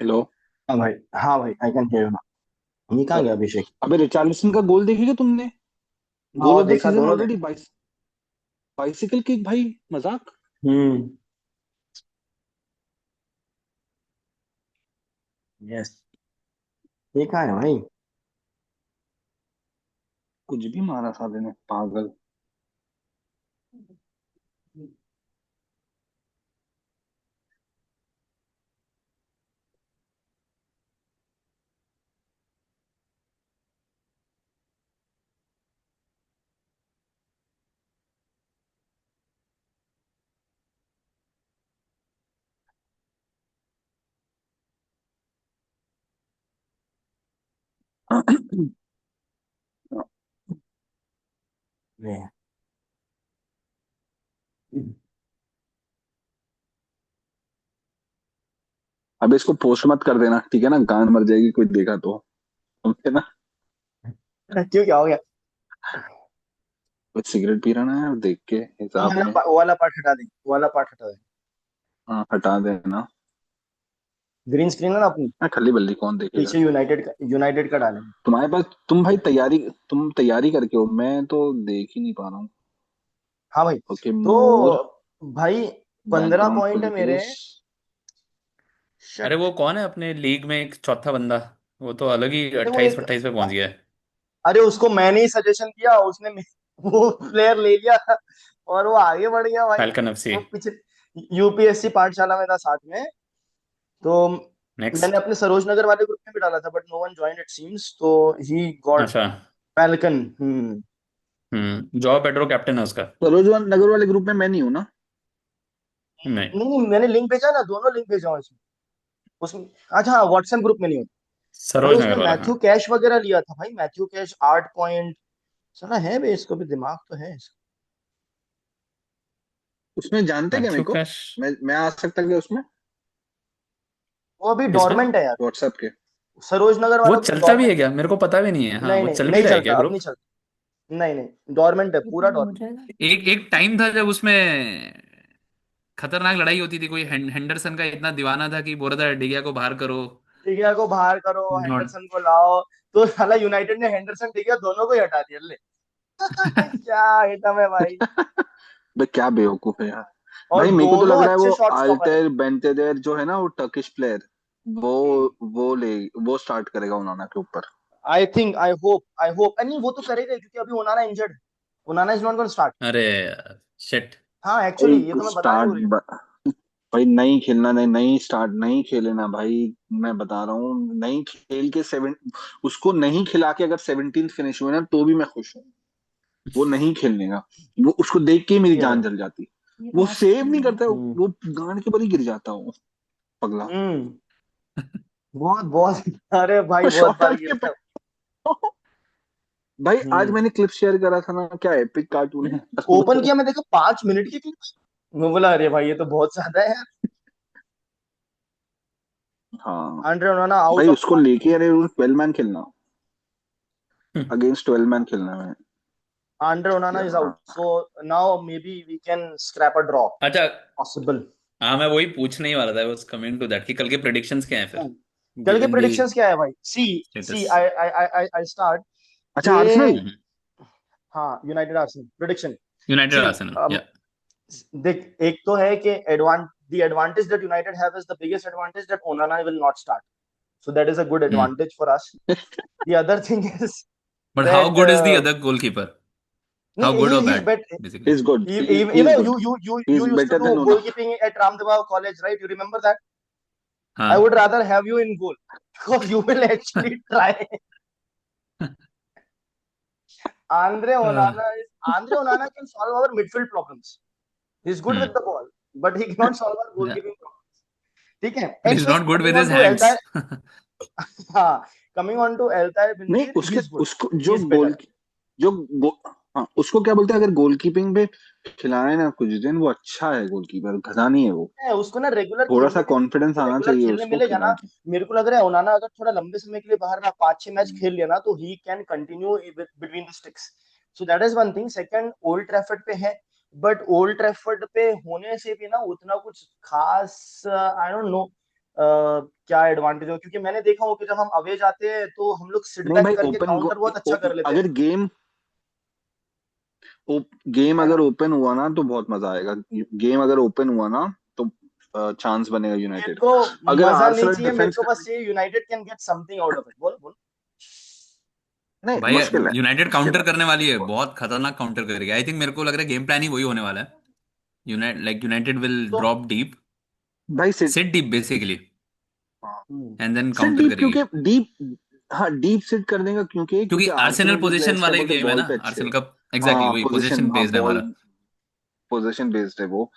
Hello. हाँ भाई। हाँ भाई, I can hear you now. ये कहाँ अ- गया अभिषेक? अबे रिचार्लिसन का गोल देखेगा तुमने? हाँ, गोल और ऑफ द देखा, सीजन दोनों ऑलरेडी देखा। बाइसिकल किक भाई। मजाक। हम्म। यस। ये कहाँ है भाई? कुछ भी मारा साले ने, पागल। ये। अब इसको पोस्ट मत कर देना, ठीक है ना? गांड मर जाएगी कोई देखा तो। समझे ना? क्यों, क्या हो गया? कुछ सिगरेट पी रहा ना यार, देख के हिसाब में। वो वाला पार्ट हटा दे, वो वाला पार्ट हटा दे। हाँ, हटा देना। ग्रीन स्क्रीन है ना अपनी। मैं खली बल्ली कौन देखेगा? पीछे यूनाइटेड का डालेंगे। तुम्हारे पास, तुम तैयारी करके हो, मैं तो देख ही नहीं पा रहा हूँ। हाँ भाई। ओके, मोर। तो भाई, 15 बैकग्राउंड पॉइंट है मेरे। फोटोज। अरे शट। वो कौन है अपने लीग में एक चौथा बंदा? वो तो अलग ही अरे वो 28 एक 28 पे पहुंच गया है। अरे उसको मैंने ही सजेशन दिया, उसने वो प्लेयर ले लिया और वो आगे बढ़ गया भाई। Falcon FC. वो पीछे यूपीएससी पाठशाला में था साथ में। तो मैंने नेक्स्ट। अपने सरोज नगर वाले ग्रुप में भी डाला था, but no one joined it seems, तो ही गॉट अच्छा। Falcon. Hmm. Joao Pedro captain है उसका। सरोजवान नगर वाले ग्रुप में मैं नहीं हूँ ना। नहीं। नहीं नहीं, मैंने लिंक भेजा ना, दोनों लिंक भेजा हूँ इसमें। उसमें। अच्छा हाँ, व्हाट्सएप ग्रुप में नहीं होता। अरे सरोज उसने नगर वाला, हाँ। मैथ्यू कैश वगैरह लिया था भाई, मैथ्यू कैश 8 पॉइंट। चला है बे, इसको भी दिमाग तो है इसका। उसमें जानते क्या मेरे मैथ्यू को? कैश। मैं आ सकता क्या उसमें? वो अभी किसमें? डोरमेंट है यार। व्हाट्सएप के। सरोज नगर वो वाला ग्रुप चलता भी है डोरमेंट है। क्या? मेरे को पता भी नहीं है। हाँ, नहीं वो नहीं, चल भी नहीं रहा है क्या चलता, अब ग्रुप? नहीं चलता। नहीं नहीं, डोरमेंट है, पूरा हो डोरमेंट। जाएगा। एक एक टाइम था जब उसमें खतरनाक लड़ाई होती थी। कोई हेंडरसन का इतना दीवाना था कि बोल रहा था डिगिया को बाहर करो। डिगिया को बाहर करो, नॉट। हेंडरसन को लाओ। तो साला यूनाइटेड ने हेंडरसन डिगिया दोनों को ही हटा दिया ले। क्या आइटम है भाई। भाई क्या बेवकूफ है यार। और भाई मेरे को तो दोनों लग रहा है अच्छे वो शॉट स्टॉपर है। अल्टर बेंतेदेर जो है ना, वो टर्किश प्लेयर। वो हम्म। वो ले वो स्टार्ट करेगा उन्होंने के ऊपर। आई होप नहीं, वो तो करेगा ही, क्योंकि अभी ओनाना injured. ओनाना is not going start. अरे यार, शिट। हाँ एक्चुअली, ये भाई तो मैं बता ही स्टार्ट हो रही हूँ। भाई नहीं खेलना, नहीं नहीं स्टार्ट नहीं खेले ना भाई। मैं बता रहा हूँ, नहीं खेल के सेवन, उसको नहीं खिला के अगर 17th फिनिश हुए ना तो भी मैं खुश हूँ। वो नहीं खेलने का। वो उसको देख के ही मेरी ये जान भाई। जल जाती। वो सेव नहीं करता, हम्म। वो गांड के पर ही गिर जाता हूँ, पगला। हम्म। बहुत बहुत अरे भाई, और बहुत शॉर्ट बार के गिरता है। पर भाई आज हम्म। मैंने क्लिप शेयर करा था ना, क्या एपिक कार्टून है। ओपन किया, मैं देखा 5 मिनट की क्लिप। मैं बोला अरे भाई, ये तो बहुत ज्यादा है यार। हाँ आंड्रे ओनाना आउट भाई, ऑफ उसको लेके अरे 12 मैन खेलना, अगेंस्ट 12 मैन खेलना है। आंड्रे ओनाना इज आउट, यार so now maybe we can scrap a draw. अच्छा। पॉसिबल। हाँ, मैं वही पूछने ही वाला था। बस कमिंग टू दैट कि कल के प्रिडिक्शंस क्या हैं फिर, कल के गिवन दी प्रेडिक्शंस क्या है भाई? सी सी status. I I I I start अच्छा, के। आर्सेनल। हाँ, यूनाइटेड आर्सेनल प्रेडिक्शन। यूनाइटेड सी, आर्सेनल, या। देख, एक तो है कि the advantage that United have is the biggest advantage that ओनाना will not start, so that is a good advantage for us. The other thing is but how that good is the other goalkeeper? How good और he's bad, bet. Basically? Is good, You he is know, good, he you is used to better do then ओना। goalkeeping at Ramdev College, right? You remember that? I would हाँ। rather have you in goal because you will actually try. Andre Onana can solve our midfield problems. He's good with hmm the ball, but he cannot solve our goalkeeping problems. ठीक है. But is Anyway, not good coming with his on to hands. Altai. हाँ, coming on to Altai नहीं Bindir, उसके, he's good. उसको जो He's better. गोल, जो गो, हाँ उसको क्या बोलते हैं, अगर गोलकीपिंग पे खिलाए ना कुछ दिन, वो अच्छा है गोलकीपर, गधा नहीं है वो। है उसको ना रेगुलर थोड़ा सा खेलने के कॉन्फिडेंस आना चाहिए रेगुलर उसको, मिलेगा खिला ना. के। मेरे को लग रहा है ओनाना अगर थोड़ा लंबे समय के लिए बाहर रहा, 5-6 मैच खेल लिया ना, तो he can continue between the sticks. So that is one thing. Second, old Trafford पे है, बट ओल्ड ट्रैफर्ड पे होने से भी ना उतना कुछ खास, आई डोंट नो. क्या एडवांटेज हो, क्योंकि मैंने देखा हो कि जब हम अवे जाते हैं तो हम लोग सिट नहीं बैक भाई, करके काउंटर बहुत अच्छा कर लेते हैं। अगर गेम है अगर ना? ओपन हुआ ना तो बहुत मजा आएगा। गेम अगर ओपन हुआ ना तो चांस बनेगा मेरे यूनाइटेड को का। अगर मजा नहीं आर्सेनल चाहिए, मेरे डिफेंस को बस कर, ये United can get something out of it. बोल बोल। नहीं भाई मुश्किल है, यूनाइटेड मुश्किल काउंटर है। करने वाली है, बहुत खतरनाक काउंटर करेगी। आई थिंक मेरे को लग रहा है गेम प्लान ही वही होने वाला है। यूनाइटेड विल तो ड्रॉप डीप, भाई सिट, सिट डीप बेसिकली, हाँ, and then sit counter deep करेगी। क्योंकि डीप, हाँ डीप सिट कर देगा क्योंकि क्योंकि आर्सेनल आर्सेनल के पोजीशन प्लेयर्स क्या वाला ही बोलते हैं, गेम है बॉल ना पे अच्छे आर्सेनल हैं। का। एग्जैक्टली हाँ वही पोजीशन, पोजीशन हाँ बेस्ड है बॉल, हमारा। पोजीशन बेस्ड है वो।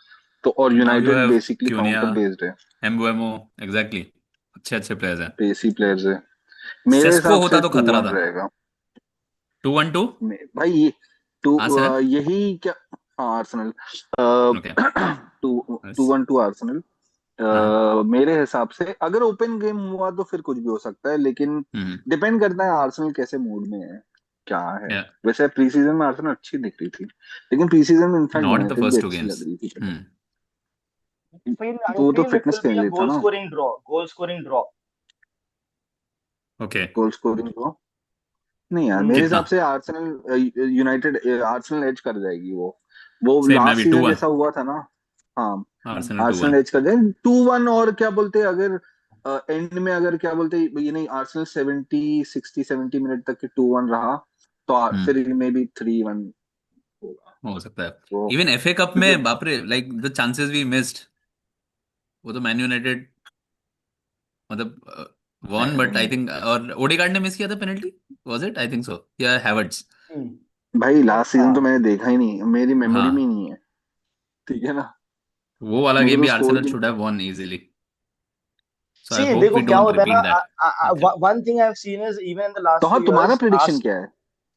तो और now you United have basically Cunha, counter based है, एम्बुएमो, एग्जैक्टली, अच्छे अच्छे प्लेयर्स हैं। पेसी प्लेयर्स है। मेरे सेस्को हिसाब होता से तो टू खतरा वन था। रहेगा। 2-1-2 भाई ये टू, आर्सेनल। यही क्या, हाँ आर्सेनल, ओके। टू टू बस। One two Arsenal. हाँ। मेरे हिसाब से अगर ओपन गेम हुआ तो फिर कुछ भी हो सकता है, लेकिन हम्म। डिपेंड करता है आर्सेनल कैसे मूड में है, क्या है। या वैसे प्री सीजन में आर्सेनल अच्छी दिख रही थी, लेकिन प्री सीजन में इनफैक्ट नॉट द यूनाइटेड भी फर्स्ट टू अच्छी गेम्स। लग रही थी पहले। हम्म। तो वो तो I फिटनेस feel के be a लिए था goal ना, scoring draw. Goal scoring draw. Okay. Goal scoring को। नहीं यार, मेरे कितना? हिसाब से आर्सेनल, यूनाइटेड, आर्सेनल एज कर जाएगी वो सेम मैं लास्ट भी टू सीजन वन जैसा हुआ था ना। हाँ, Arsenal two Arsenal one edge कर जाए 2-1। और क्या बोलते हैं, अगर एंड में अगर क्या बोलते हैं, ये नहीं, आर्सेनल 70 मिनट तक के 2-1 रहा तो हम्म। फिर मे बी 3-1 होगा। हो सकता है। तो इवन एफए कप क्योंकि में बाप रे, like the chances we missed, वो तो मैन यूनाइटेड मतलब वन, बट आई थिंक, और ओडेगार्ड ने मिस किया था penalty, was it? I think so, या हैवर्ट्स। भाई लास्ट सीजन तो हाँ। मैंने देखा ही नहीं, मेरी मेमोरी में ही हाँ, नहीं है, ठीक है ना। वो वाला मुझे गेम तो भी स्कोर आर्सेनल भी, should have von easily, so I See, hope देखो वी क्या डोंट होता है रिपीट ना, that actually. one thing I've seen is even in the तो last हाँ few तुम्हारा years, प्रिडिक्शन क्या है?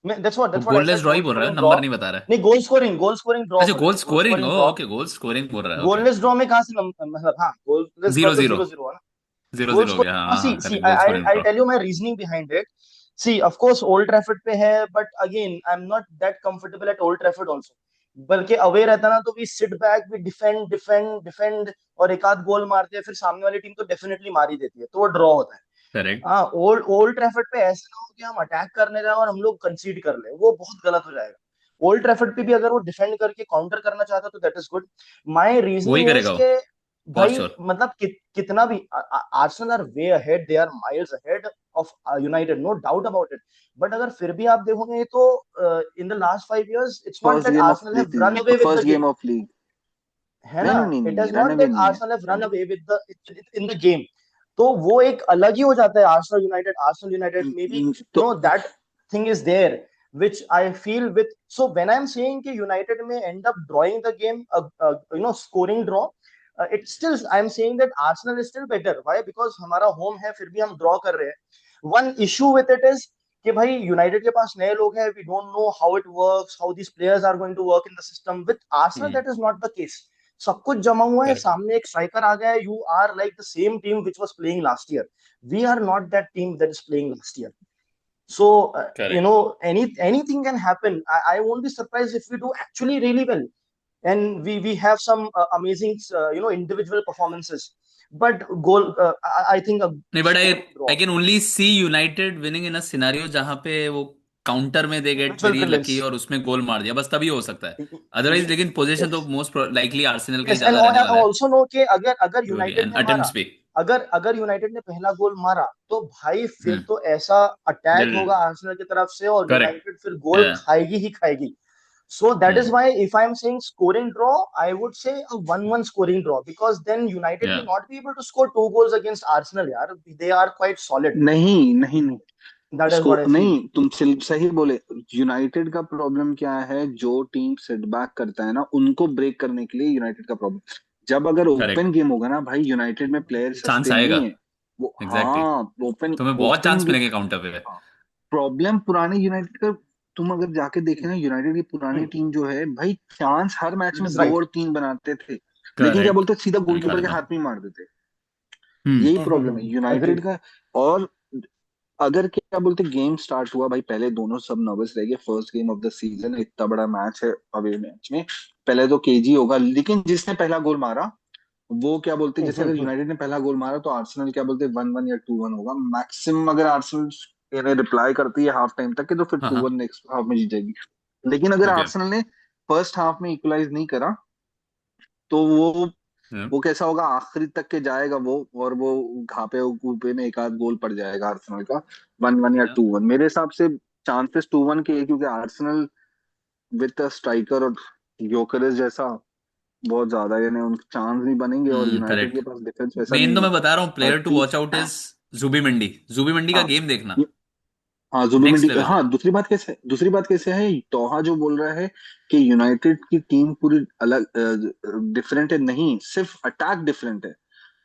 that's वो what I goalless said, draw he goal बोल रहा है, scoring draw. नंबर नहीं बता रहा है। नहीं, गोल स्कोरिंग ड्रॉ अच्छा, बोल रहा गोल है, गोल स्कोरिंग, स्कोरिंग ओ ड्रॉ। ओके, गोल स्कोरिंग बोल रहा है, ओके। गोललेस ड्रॉ में कहाँ से मतलब, हाँ, गोललेस ड्रॉ जीरो तो जीरो, 0-0 है ना। जीरो गोल जीरो हो स्कोर, गया, हाँ, हाँ सी हाँ see correct, goal scoring I draw. Tell you my reasoning behind it. See of course Old Trafford पे है, but again I am not that comfortable at Old Trafford also. बल्कि away रहता ना तो we sit back, we defend defend defend, और एक आध गोल मारते हैं, फिर सामने वाली टीम तो डेफिनेटली मार ही देती है, तो वो ड्रॉ होता है। करेक्ट। हाँ, ओल्ड ओल्ड ट्रैफर्ड पे ऐसा ना हो कि हम अटैक करने जाए और हम लोग कंसीड कर ले, वो बहुत गलत हो जाएगा। ओल्ड ट्रैफर्ड पे भी अगर वो डिफेंड करके काउंटर करना चाहता तो दैट इज गुड। माय वही रीजनिंग इज करेगा वो, के फॉर भाई श्योर। मतलब कितना भी Arsenal are we ahead, they are miles ahead of United, no doubt about it. But अगर फिर भी आप देखोगे तो in the last 5 years it's not first that game of Arsenal have run league, away with the first game. Game of league. है नहीं ना? नहीं नहीं इट नहीं, is run not away that नहीं है। Arsenal have run away with the in the game. तो वो एक अलग ही हो जाता है, आर्सेनल यूनाइटेड मे बी, तो that thing is there which I feel with. So when I'm saying कि United may end up drawing the game, scoring draw, it's still I'm saying that Arsenal is still better. Why? Because हमारा home है, फिर भी हम draw कर रहे हैं। One issue with it is कि भाई यूनाइटेड के पास नए लोग हैं, we don't know how it works, how these players are going to work in the system. With Arsenal that is not the case. सब कुछ जमा हुआ है, करेक्ट। सामने एक स्ट्राइकर आ गया है, you are like the same team which was playing last year. We are not that team that is playing last year. So, correct. anything can happen. I won't be surprised if we do actually really well, and we have some amazing individual performances. But goal, I think a नहीं, but I scoring draw, I can only see United winning in a scenario जहां पे वो counter में they get which will very lucky brilliance. और उसमें गोल मार दिया, बस तभी हो सकता है। अदरवाइज लेकिन पोजीशन तो Yes. मोस्ट लाइकली आर्सेनल का ही Yes, and ज्यादा रहने वाला है। also know कि अगर अगर वही, यूनाइटेड एंड ने मारा, अटेम्प्ट्स भी। अगर यूनाइटेड ने पहला गोल मारा, तो भाई फिर हम्म। तो ऐसा अटैक दिल। होगा आर्सेनल की तरफ से, और करेक्ट। यूनाइटेड फिर गोल खाएगी ही खाएगी। So that is hmm. why if I'm saying scoring draw, I would say a 1-1 scoring draw, because then United या may not be able to score 2 goals against Arsenal. यार, they are quite solid. नहीं नहीं नहीं, That is उसको what I feel. नहीं, तुम सही बोले। यूनाइटेड का प्रॉब्लम क्या है, जो टीम सेटबैक करता है ना उनको ब्रेक करने के लिए यूनाइटेड का प्रॉब्लम। जब अगर करेक्ट, ओपन गेम होगा ना भाई, यूनाइटेड में प्लेयर चांस सस्ते आएगा। नहीं है वो, एग्जैक्टली, हाँ ओपन तुम्हें बहुत ओपन चांस मिलेंगे काउंटर पे। प्रॉब्लम पुराने यूनाइटेड का। तुम अगर जाके देखे ना, यूनाइटेड की पुरानी Hmm. टीम जो है भाई, चांस हर मैच That में is दो right. और तीन बनाते थे, लेकिन क्या करेक्ट, बोलते सीधा नहीं खा गोलकीपर के लेता। हाथ में ही मार देते। हम्म। यही प्रॉब्लम है यूनाइटेड Agreed. का। और अगर क्या बोलते गेम स्टार्ट हुआ भाई, पहले दोनों सब नर्वस रह गए, first game of the season, इतना बड़ा मैच है अवे मैच में, पहले तो केजी होगा, लेकिन जिसने पहला गोल मारा वो क्या बोलते हैं, जैसे अगर यूनाइटेड ने पहला गोल मारा तो आर्सेनल क्या बोलते हैं 1-1 या 2-1 होगा मैक्सिमम, अगर आर्सेनल ने रिप्लाई करती है हाफ टाइम तक के, तो फिर हाँ 2-1 हाँ। नेक्स्ट हाफ में जीत जाएगी। लेकिन अगर ओके। आर्सेनल ने फर्स्ट हाफ में इक्वलाइज नहीं करा तो वो कैसा होगा, आखिरी तक के जाएगा वो, और वो घापे कूपे में एक आध गोल पड़ जाएगा आर्सेनल का, 1-1 या 2-1 मेरे हिसाब से। चांसेस 2-1 के है, क्योंकि आर्सेनल विद अ स्ट्राइकर और योकेरेस जैसा बहुत ज्यादा है, यानी उनके चांस नहीं बनेंगे, और यूनाइटेड के करेक्ट। पास डिफेंस वैसा मेन तो नहीं है। मैं बता रहा हूँ, प्लेयर टू वॉच आउट हाँ इज जुबीमेंडी। जुबीमेंडी का गेम देखना, हाँ नेक्स्ट जुबिमेंडी। लेवल है। हाँ दूसरी बात कैसे है, तोहा जो बोल रहा है कि यूनाइटेड की टीम पूरी अलग डिफरेंट है, नहीं सिर्फ अटैक डिफरेंट है,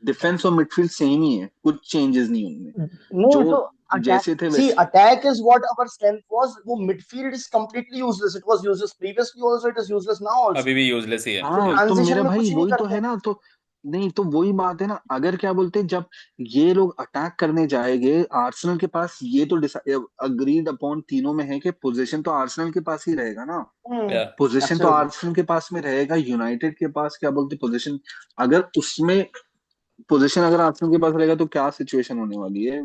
डिफेंस और मिडफील्ड सेम ही है, कुछ चेंजेस नहीं उनमें, नहीं जो तो अटैक, जैसे थे सी वैसे। Attack is what our strength was, वो midfield is completely useless, it was useless previously also, it is useless now अभी आल्सो, भी यूजलेस ही है। वो हाँ तो ट्रांजिशन मेरा में भाई कुछ ही नहीं वही तो करते है हैं। ना, तो नहीं तो वही बात है ना, अगर क्या बोलते हैं जब ये लोग अटैक करने जाएंगे, आर्सेनल के पास ये तो अग्रीड अपॉन तीनों में है कि पोजीशन तो आर्सेनल के पास ही रहेगा ना, या पोजीशन तो एब्सोल्युटली। आर्सेनल के पास में रहेगा, यूनाइटेड के पास क्या बोलते पोजीशन, अगर उसमें पोजीशन अगर आर्सेनल के पास रहेगा तो क्या सिचुएशन होने वाली है,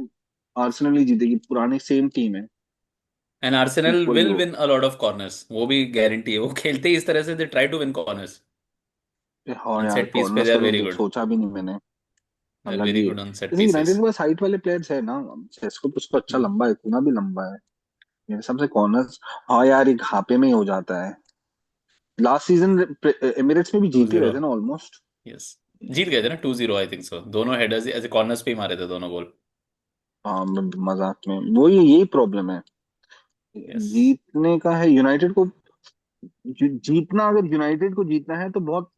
आर्सेनल ही जीतेगी, पुरानी सेम टीम है, एंड आर्सेनल इक्वल ही विल हो। Win a lot of corners, वो भी गारंटी है। वो खेलते ही इस तरह से, they try to win corners. हाँ ऑन यार सेट पीस पे कॉर्नर्स दे आर का वेरी तो गुड, सोचा भी नहीं मैंने, दे आर अलग वेरी ही है। गुड ऑन सेट जैसे यूनाइटेड पीसेस। के पास हाइट वाले प्लेयर्स है ना, सेस्को तो उसको अच्छा लंबा है, इतना भी लंबा है मेरे हिसाब से कॉर्नर्स। हाँ यार एक घापे में ही हो जाता है, लास्ट सीजन एमिरेट्स में भी टू जीत ही रहे जीरो थे ना ऑलमोस्ट। यस। जीत गए थे ना 2-0, आई थिंक सो। दोनों हेडर्स ऐसे कॉर्नर्स पे ही मारे थे दोनों गोल। हाँ मजाक में वो यही प्रॉब्लम है, यस। जीतने का है यूनाइटेड को, जीतना, अगर यूनाइटेड को जीतना है तो बहुत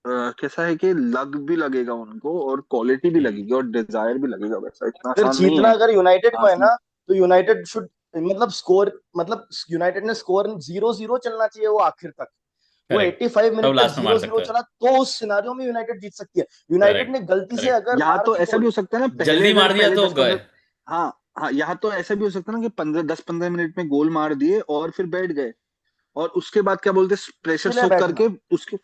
कैसा है कि लग भी लगेगा उनको, और क्वालिटी भी लगेगी, और डिजायर भी लगेगा, वैसा इतना अगर आसान नहीं जीतना है। अगर यूनाइटेड को है आर्सेनल ना, तो यूनाइटेड शुड, मतलब स्कोर, मतलब यूनाइटेड ने स्कोर 0-0 चलना चाहिए वो आखिर तक, वो करेक्ट। 85 तब मिनट तक लास्ट में मार 0-0 सकते हैं। चला, तो उस सिनारियो में यूनाइटेड जीत सकती है। यूनाइटेड ने करेक्ट। गलती से करेक्ट। अगर या मार तो दी ऐसा भी गोल। हो सकता है ना, पहले जल्दी अगर मार दिया पहले तो दस गए। पंद्रह हाँ हाँ, या तो ऐसा भी हो सकता है ना कि 10-15 मिनट में गोल मार दिए और फिर बैठ गए, और उसके बाद क्या बोलते प्रेशर इसीलिए सोक बैठना, करके उसके,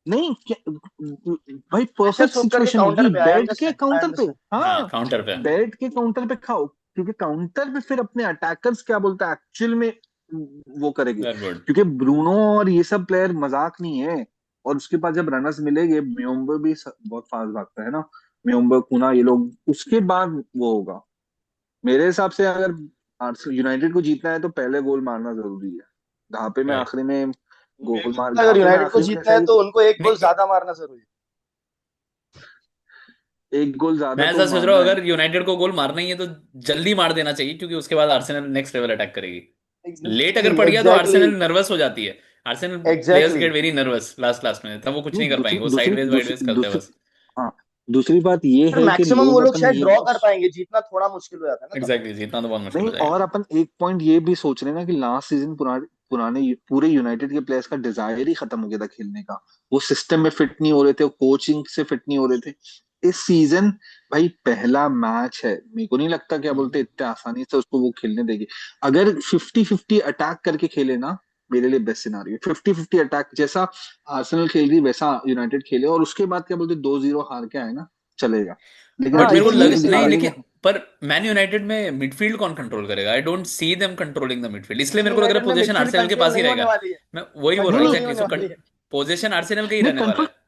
नहीं भाई प्रेशर परफेक्ट सोक करके सिचुएशन काउंटर होगी, पे, आई बैठ के अंडरस्टैंड, आई काउंटर पे। अंडरस्टैंड। हाँ, हाँ काउंटर पे। बैठ के काउंटर पे खाओ, क्योंकि काउंटर पे फिर अपने अटैकर्स क्या बोलते हैं एक्चुअल में वो करेंगे, दैट गुड। क्योंकि ब्रूनो और ये सब प्लेयर मजाक नहीं है, और उसके पास जब रनर्स मिलेंगे, म्योंबो भी बहुत फास्ट भागता है ना, म्योंबो कुना ये लोग, उसके बाद वो होगा। मेरे हिसाब से अगर यूनाइटेड को जीतना है तो पहले गोल मारना जरूरी है, घापे में करेक्ट। आखिरी में मेरे गोल को मार, लगता है अगर घापे में यूनाइटेड को आखिरी में जीतना ऐसा है है तो उनको एक गोल नहीं, ज्यादा मारना जरूरी है। एक गोल ज्यादा मैं तो ऐसा सोच रहा हूँ, मारना है। अगर यूनाइटेड को गोल मारना ही है तो जल्दी मार देना चाहिए, क्योंकि उसके बाद आर्सेनल नेक्स्ट लेवल अटैक करेगी। लेट एग्जैक्टली, अगर पड़ गया तो एग्जैक्टली, आर्सेनल नर्वस हो जाती है। Arsenal players exactly. Get very nervous last last में, तब वो कुछ नहीं नहीं कर दूसरी पाएंगे, वो दूसरी साइडवेज वाइडवेज दूसरी करते हैं दूसरी बस। हाँ दूसरी बात ये फिर है कि मैक्सिमम वो लोग लोग अपन शायद ये ड्रॉ भी, कर पाएंगे, जीतना थोड़ा मुश्किल हो जाता है ना तब। एग्जैक्टली, जीतना तो बहुत मुश्किल नहीं हो जाएगा। और अपन एक पॉइंट ये भी सोच रहे हैं ना कि लास्ट सीजन पुराने पूरे यूनाइटेड के प्लेयर्स का डिजायर ही खत्म हो गया था खेलने का, वो सिस्टम में फिट नहीं हो रहे थे, वो कोचिंग से फिट नहीं हो रहे थे। इस सीजन भाई पहला मैच है, मेरे को नहीं लगता क्या बोलते हम्म। इतने आसानी से उसको वो खेलने देगी, अगर 50-50 अटैक करके खेले ना, मेरे लिए बेस्ट सिनारियो 50-50 अटैक जैसा आर्सेनल खेल रही वैसा यूनाइटेड खेले, और उसके बाद क्या बोलते 2-0 हार के आए ना, चलेगा, लेकिन बट हाँ मेरे को एटलीस्ट ये लग ये भी नहीं, सिनारियो। दिखा लेकिन देंगे। पर मैन यूनाइटेड में मिडफील्ड कौन कंट्रोल करेगा? I don't see them controlling the midfield, इसलिए मेरे को लग रहा है यूनाइटेड में पोजीशन मिडफील्ड आर्सेनल के कंट्रोल पास ही नहीं होने रहेगा। वाली है, मैं वही बोल रहा नहीं हूँ कंट्रोल नहीं नहीं एग्जैक्टली। होने सो वाली है। पोजीशन आर्सेनल का ही नहीं रहने वाला कंट्रोल, है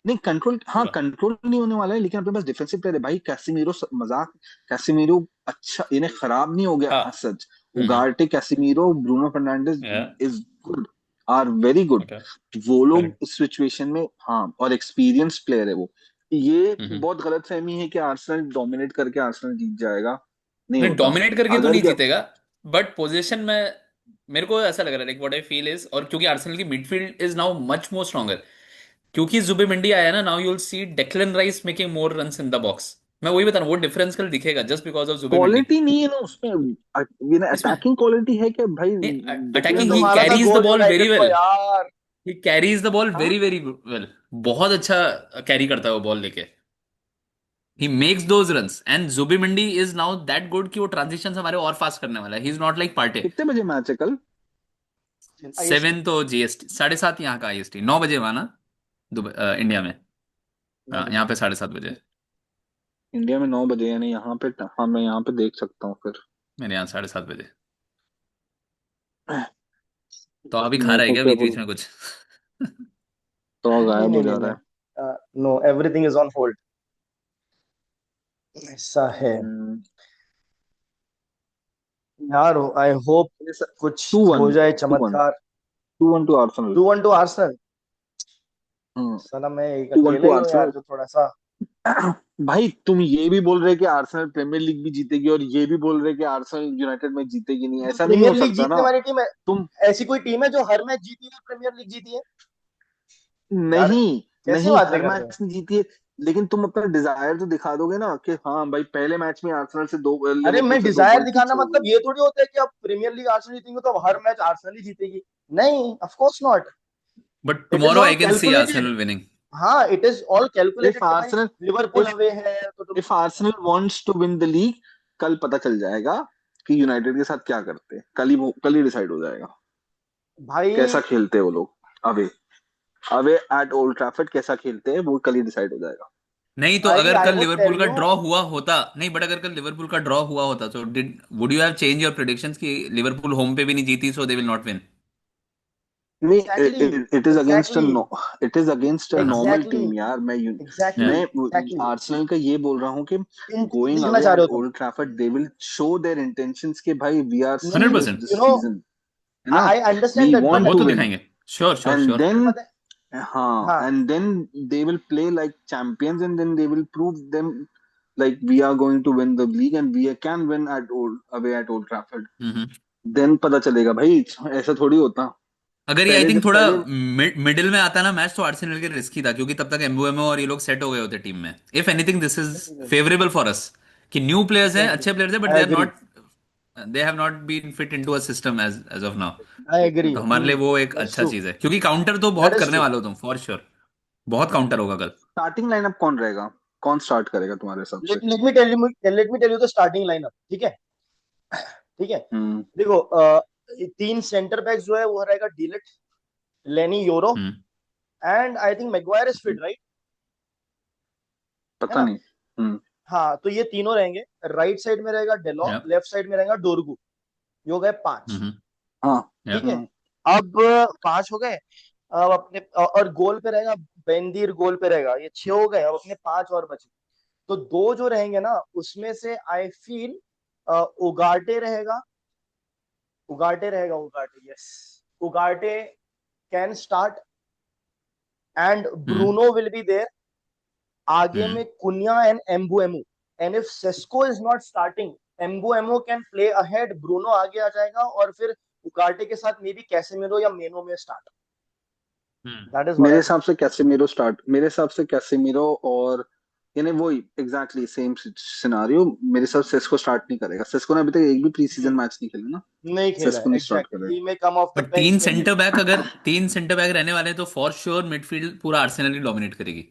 नहीं कंट्रोल, हाँ पूरा। कंट्रोल नहीं होने वाला है, लेकिन अपने पास डिफेंसिव प्लेयर है भाई, कैसीमीरो मजाक, कैसीमीरो अच्छा, इन्हें खराब नहीं हो गया हाँ। as सच, हम्म। उगार्टे, कैसीमीरो, ब्रूनो फर्नांडिस या। Is good, are very good, okay. वो लोग करेक्ट। इस सिचुएशन में, हाँ और एक्सपीरियंस प्लेयर है वो, ये हम्म। बहुत गलत फहमी है कि आर्सेनल डोमिनेट करके आर्सेनल जीत जाएगा, नहीं नहीं, होता, डोमिनेट करके तो अगर नहीं क्या, जीतेगा, बट पोजीशन में मेरे को ऐसा लग रहा है, like what I feel is, और क्योंकि आर्सेनल की midfield is now much more stronger, क्योंकि जुबिमेंडी आया ना, now you will see Declan rice making more runs in the box. मैं वही बता रहा हूँ, वो डिफरेंस कल दिखेगा just because of Zubimendi. Quality नहीं है ना उसमें, ये ना इसमें अटैकिंग क्वालिटी है कि भाई अरे अटैकिंग, डिक्लेन ही राइस तुम्हारा था carries the go ball very United को वेल। यार। ही कैरीज द बॉल हाँ वेरी वेरी वेल। बहुत अच्छा कैरी करता है वो बॉल लेके। He makes those runs, and Zubimendi is now that good कि वो ट्रांजिशन हमारे और फास्ट करने वाला है। ही इज नॉट लाइक पार्टे। कितने बजे मैच है कल? IST। 7 तो जीएसटी, 7:30 यहाँ का आईएसटी, 9 बजे वहां ना, दुबई इंडिया में। 9 हाँ, बजे यहाँ पे 7:30 बजे। इंडिया में 9 बजे, यानी यहाँ पे, हाँ मैं यहाँ पे देख सकता हूँ फिर। मेरे यहाँ 7:30 बजे। तो अभी खा मेरे रहा है को क्या क्या बीच बीच बोल, में कुछ? तो नहीं गायब नहीं हो नहीं जा रहा है। नहीं, no, everything is on hold, ऐसा है हम्म, यार। आई होप कुछ टू वन हो जाए टू वन चमत्कार। 2-1 to Arsenal. 2-1 to Arsenal. Hmm, साला मैं एक 2-1 अकेला टू ही हूँ यार आर्सेनल। जो थोड़ा सा। भाई तुम ये भी बोल रहे कि आर्सेनल प्रीमियर लीग भी जीतेगी, और ये भी बोल रहे कि आर्सेनल यूनाइटेड में जीतेगी नहीं, ऐसा नहीं हो प्रीमियर लीग सकता जीतने ना। वाली टीम है? तुम, ऐसी कोई टीम है जो हर मैच जीती है, प्रीमियर लीग जीती है? यार नहीं, कैसी नहीं बातें हर कर रहे हो? मैच में जीती है, लेकिन तुम अपना डिजायर तो दिखा दोगे ना कि हाँ भाई पहले मैच में आर्सेनल से दो, अरे लिवरपूल मैं से दो डिजायर पॉइंट दिखाना पीछे हो मतलब गए। ये थोड़ी होता है कि अब प्रीमियर लीग आर्सेनल जीतेंगे तो अब हर मैच आर्सेनल ही जीतेगी। नहीं, of course not. But it is tomorrow all I can see calculated. Arsenal winning. हाँ, it is all if calculated कि भाई आर्सेनल लिवरपूल इफ अवे है तो तुम। If Arsenal wants to win the league, कल पता चल जाएगा कि यूनाइटेड के साथ क्या करते हैं। कल ही डिसाइड हो जाएगा कैसा भाई खेलते हैं वो लोग। Away away at Old Trafford कैसा खेलते हैं वो कल ही डिसाइड हो जाएगा। नहीं तो भाई अगर आई कल वुड लिवरपूल टेल का यू। ड्रॉ हुआ होता, नहीं बट अगर कल लिवरपूल का ड्रॉ हुआ होता तो did would you have change your predictions कि लिवरपूल होम पे भी नहीं जीती सो दे विल नॉट विन? नहीं, exactly, it is against exactly, it is against a normal exactly, team यार। एग्जैक्टली, या मैं एग्जैक्टली। आर्सेनल का ये बोल रहा हूँ कि गोइंग देखना अवे चाह रहे एट हो तुम? Old Trafford they will show their intentions के भाई वी आर हंड्रेड नहीं, serious percent you this no, season, है ना। I understand we that but want वो टू तो विन, दिखाएंगे। Sure sure and sure. Then, पता है। हाँ, हाँ, and then they will play like champions, and then they will prove them like we are going to win the league and we can win at old away at Old Trafford. Hmm. Then पता चलेगा भाई, ऐसा थोड़ी होता। अगर ये आई पहले think जब थोड़ा पहले मिडिल में आता ना मैच तो आर्सेनल के रिस्की था क्योंकि तब तक एम्बुएमो और ये लोग सेट हो गए होते टीम में। If anything this is favourable for us कि न्यू प्लेयर्स हैं, एग्जैक्टली, अच्छे प्लेयर्स हैं, but I they are agree, not, they have not been fit into a system as as of now. I agree. तो हमारे लिए वो एक that's अच्छा ट्रू, चीज है क्योंकि काउंटर तो दैट बहुत इज करने ट्रू। वाले हो तुम फॉर श्योर। बहुत काउंटर होगा कल। स्टार्टिंग लाइनअप कौन रहेगा, कौन स्टार्ट करेगा तुम्हारे हिसाब से? Let me tell you the starting lineup, ठीक है? ठीक है। हम्म देखो, तीन सेंटर बैक जो है वो रहेगा de Ligt, Lenny Yoro, hmm. And I think Maguire is fit, right? है पता ना? नहीं। हम्म हाँ, तो ये तीनों रहेंगे। राइट साइड में रहेगा डेलॉ, या लेफ्ट साइड में रहेगा डोरगू। ये हो गए पांच। हम्म। हाँ। या ठीक है। हम्म अब पांच हो गए। अब अपने और गोल पे रहेगा बेंदीर, गोल पे रहेगा। ये छह हो गए। अब अपने पांच और बचे। तो दो जो रहेंगे ना, उसमें से आई फील उगाटे रहेगा। Ugarte, yes. Ugarte can start, and hmm Bruno will be there. आगे हम्म। में Cunha and Mbeumo. And if Sesko is not starting, Mbeumo can play ahead, Bruno आगे आ जाएगा, और फिर उगाटे के साथ मे बी कैसेमिरो या मेनो में start. Hmm. That is what I think. मेरे हिसाब से कैसेमीरो और, यानी वही एग्जैक्टली सेम सिनारियो। मेरे हिसाब से सेस्को स्टार्ट नहीं करेगा। सेस्को ने अभी तक एक भी प्री सीजन मैच नहीं खेला ना। नहीं खेला सेस्को है, नहीं स्टार्ट एग्जैक्टली। करेगा। He may come off the but bench may be. तीन सेंटर बैक रहने वाले हैं तो फॉर श्योर मिडफील्ड पूरा आर्सेनल ही डोमिनेट करेगी।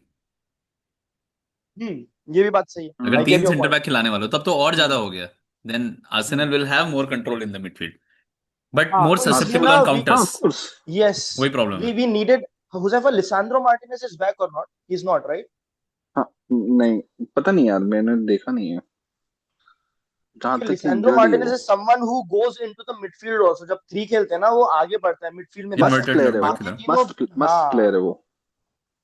ये भी बात सही है। अगर आई हम्म गेट तीन योर सेंटर पॉइंट। बैक खिलाने वाले हो तब तो और ज्यादा हो गया। Then Arsenal will have more control in the midfield but हाँ, मोर तो इसलिए ससेप्टेबल ना ऑन वी, हाँ काउंटर्स। Of course. यस, वही प्रॉब्लम है। वी नीडेड हुजैफा। लिसांड्रो मार्टिनेज इज बैक और not? He is not, right? हाँ, नहीं पता नहीं यार, मैंने देखा नहीं है, जहां क्योंकि तक कि लिसांड्रो इंजर्ड ही मार्टिनेज हो। Is someone who goes into the midfield also. जब थ्री खेलते हैं ना, वो आगे बढ़ता है, मिडफील्ड में जाता है। मस्त इन्वर्टेड प्लेयर है वो, लेफ्ट बैक बाकी खिला। तीनों, मस्त हाँ, प्लेयर है वो।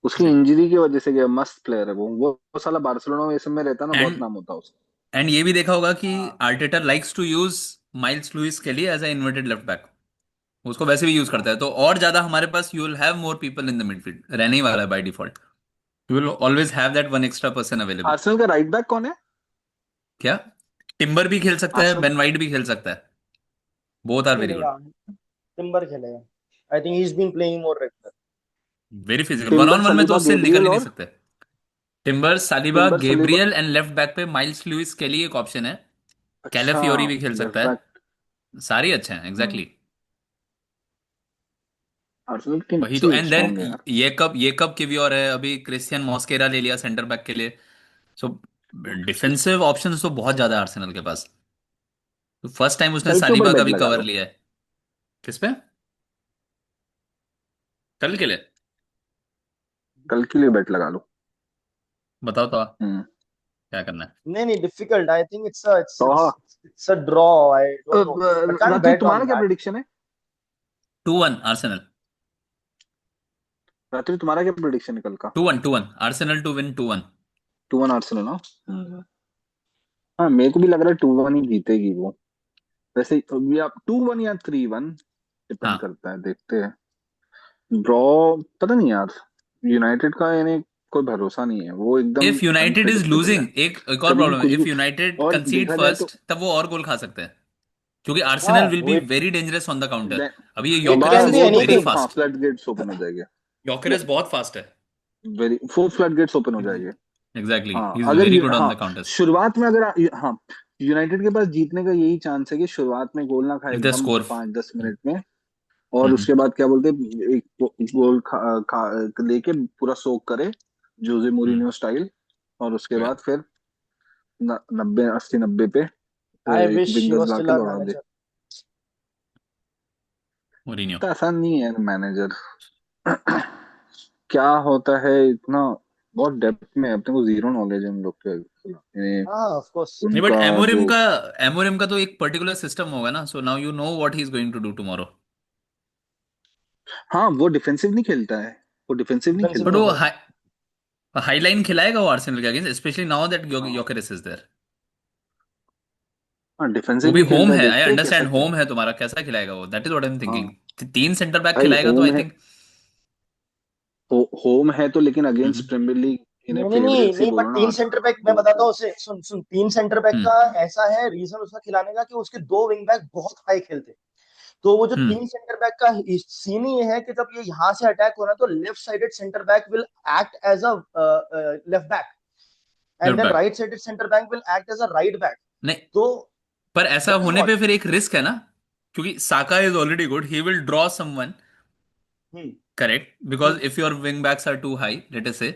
उसकी जी। इंजरी की वजह से गया, मस्त प्लेयर है वो साला बार्सिलोना में, इस समय रहता ना बहुत एंड नाम होता उसका। एंड ये भी देखा होगा कि हाँ, Arteta likes to use Myles Lewis के लिए as a inverted left back. उसको वैसे भी यूज करता है तो और ज्यादा हमारे पास you will have more people in the midfield रहने ही वाला है by default. You will always have that one extra person available. Arsenal का राइट बैक कौन है? क्या? टिम्बर भी खेल सकता है, आर्सेनल बेन वाइट भी खेल सकता है। Both are very good. खेलेगा। टिम्बर खेलेगा। I think he is been playing more regular. Very physical, one Timber on one में तो सलीबा उससे निकल गैब्रियल ही नहीं और, सकते। Timber, Saliba, timber Saliba, Gabriel and left back पे माइल्स लुइस के लिए एक ऑप्शन है। अच्छा, कैलाफियोरी भी खेल लेफ्ट सकता है। बैक। सारे अच्छे हैं एग्जैक्टली exactly। आर्सेनल की टीम वही तो अच्छी एंड देन स्ट्रांग है यार। ये कब की भी और है अभी क्रिस्टियन मॉस्केरा ले लिया सेंटर बैक के लिए। सो डिफेंसिव ऑप्शंस तो बहुत ज्यादा है आर्सेनल के पास। तो फर्स्ट टाइम उसने कल के ऊपर सालिबा का बेट भी लगा कवर लो, लिया है। किस पे? कल के लिए? कल के लिए बेट लगा लो। बताओ तो हम्म। क्या करना है। नहीं नहीं, difficult. I think it's a तो it's a draw. I don't know, I can't रात्रि बेट ऑन तुम्हारा क्या दैट। प्रिडिक्शन है? 2-1 आर्सेनल। रात्रि तुम्हारा क्या प्रिडिक्शन है कल का? 2-1 आर्सेनल टू विन 2-1। 2-1 आर्सेनल ना? हाँ मेरे को भी लग रहा है 2-1 ही जीतेगी वो। वैसे या 2-1 या 3-1, डिपेंड हाँ, करता है, देखते हैं। ड्रॉ पता नहीं यार, यूनाइटेड का यानी कोई भरोसा नहीं है, वो एकदम if United is unpredictable losing, है। एक और कभी भी प्रॉब्लम कुछ है, भी। इफ यूनाइटेड और कंसीड देखा जाए तो फर्स्ट तब वो और गोल खा सकते हैं, क्योंकि हाँ, Arsenal will be wet, very dangerous on the counter. दे- अभी ये इट बस कैन योकेरेस बी इज वो वेरी एनीथिंग। हाँ फास्ट। फ्लड गेट्स ओपन हो जाएंगे। योकेरेस बहुत फास्ट है। Very for flood gates open हो जाएंगे। एग्जैक्टली, हाँ ही इज अगर वेरी गुड ऑन हाँ द काउंटर्स। शुरुआत में अगर हाँ यूनाइटेड के पास जीतने का यही चांस है कि शुरुआत में गोल ना खाए इफ द एकदम स्कोर। 5-10 मिनट में, और उसके बाद क्या बोलते हैं, एक गोल लेके पूरा सोक करे, जोजे मूरिन्हो स्टाइल। और उसके बाद फिर 90 80 90 पे I wish he wingers was ला स्टिल के आवर दौड़ा दे। मैनेजर। मोरिनियो। तो आसान नहीं है मैनेजर। क्या होता है इतना, बहुत डेप्थ में है, अपने को जीरो नॉलेज है उन लोग के खिलाफ। हाँ, ऑफ कोर्स। नहीं, बट उनका एमोरिम जो का एमोरिम का तो एक पर्टिकुलर सिस्टम होगा ना, so now you know what he is going to do tomorrow. हाँ वो डिफेंसिव नहीं खेलता है, वो डिफेंसिव नहीं डिफेंसिव बट खेलता नहीं वो खेलता। हाई लाइन खिलाएगा वो आर्सेनल के अगेंस्ट, स्पेशली नाउ दैट हाँ योकेरेस इज देयर। हाँ वो डिफेंसिव भी नहीं होम खेलता है, है, आई देखते हैं कैसा अंडरस्टैंड, क्या। होम है तुम्हारा, कैसा खिलाएगा वो, that is what I am thinking. हाँ 3 सेंटर बैक भाई खिलाएगा तो होम आई है, थिंक। होम है तो, लेकिन अगेंस्ट प्रीमियर लीग इन्हें नहीं नहीं नहीं फेवरेट्स ही नहीं, बट बोलो ना तीन सेंटर बैक मैं वो बताता तो। हूँ उसे, सुन सुन, तीन सेंटर बैक का हम्म। ऐसा है रीजन उसका खिलाने का कि उसके दो विंग बैक बहुत हाई खेलते। तो वो जो हम्म। तीन सेंटर बैक का सीन ही ये है कि जब ये यहाँ से अटैक हो रहा है तो left sided centre back will act as a left back, and left then back. Right sided centre back will act as a right back. नहीं, तो पर ऐसा दैट इज होने व्हाट। पे फिर एक रिस्क है ना, क्योंकि साका is already good, he will draw someone. Hmm Correct, because if your wing backs are too high, let us say,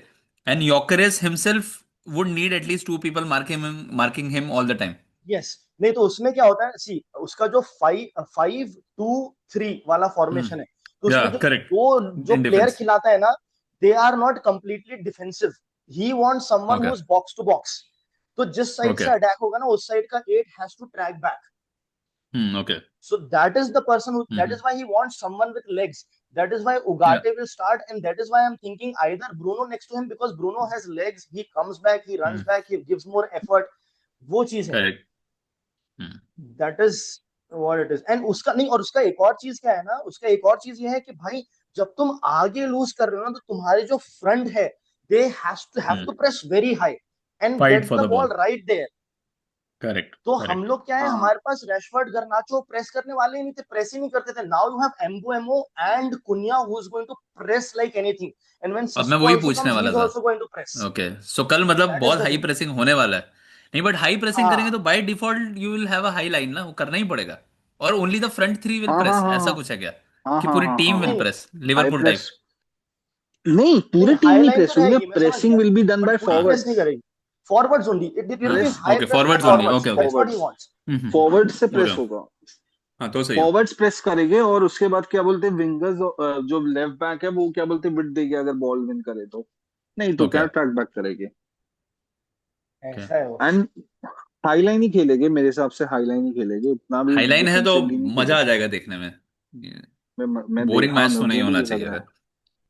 and Gyökeres himself would need at least two people marking him all the time. Yes. नहीं तो उसमें क्या होता है, सी उसका जो 5-5-2-3 वाला Hmm. Formation है, तो उसमें Yeah, जो correct. दो जो In प्लेयर defense. खिलाता है ना, they are not completely defensive. He wants someone who Okay. Is box to box. तो जिस साइड से Okay. अटैक होगा ना, उस साइड का 8 has to track back. Okay. So that is the person who, that Hmm. is why he wants someone with legs. That is why Yeah. Ugarte will start, and that is why I'm thinking either Bruno next to him, because Bruno has legs, he comes back, he runs Hmm. back, he gives more effort. वो चीज है। Correct. Hmm. That is what it is. And उसका नहीं, और उसका एक और चीज क्या है ना, उसका एक और चीज ये है कि भाई जब तुम आगे लूज कर रहे हो ना, तो तुम्हारे जो फ्रंट है, they have Hmm. To press very high and Fight get for the the ball ball. Right there. Correct. तो हम Correct. लोग क्या है, हाँ हमारे पास रैशफोर्ड गर्नाचो प्रेस करने वाले ही नहीं थे, प्रेस ही नहीं करते थे। Now you have Mbeumo and Cunha who is going to press like anything, and when अब मैं सिस्को वही आल्सो पूछने कम्स ही वाला इज था। Also going to press. Okay, so कल मतलब दैट इज बहुत द हाई थिंग। प्रेसिंग होने वाला है। नहीं, बट हाई प्रेसिंग करेंगे हाँ तो bye default you will have a high line ना, वो करना ही पड़ेगा। और only the front three will हाँ हाँ प्रेस, हाँ ऐसा हाँ कुछ है क्या? हाँ कि हाँ पूरी हाँ हाँ टीम विल हाँ। नहीं press, high Liverpool type. Press नहीं, पूरी नहीं, टीम हाई नहीं लाइन तो प्रेस होगी, रहेगी, मैं समझ प्रेसिंग गया, will be done but by पूरी प्रेस नहीं फॉरवर्ड्स। करेगी। फॉरवर्ड्स ओनली, इट विल हाँ, be press high okay, press by forwards only, हाँ forwards, okay okay. That's what he forwards, wants. Forward से प्रेस ओके। होगा। हाँ, तो सही है। फॉरवर्ड्स प्रेस करेंगे, और उसके बाद क्या बोलते हैं विंगर्स, जो लेफ्ट बैक है वो क्या बोलते हैं विड देंगे अगर बॉल विन करे तो, नहीं तो ओके। क्या ट्रैक बैक करेंगे। ओके। ऐसा है वो। एंड हाईलाइन ही खेलेंगे मेरे हिसाब से, हाईलाइन ही खेलेंगे, उतना भी हाईलाइन है तो डिफेंसिवली नहीं मजा आ खेलेंगे। जाएगा देखने में। मैं देख बोरिंग हाँ मैच मैं तो नहीं वो होना मुझे लग चाहिए रहा है। अगर।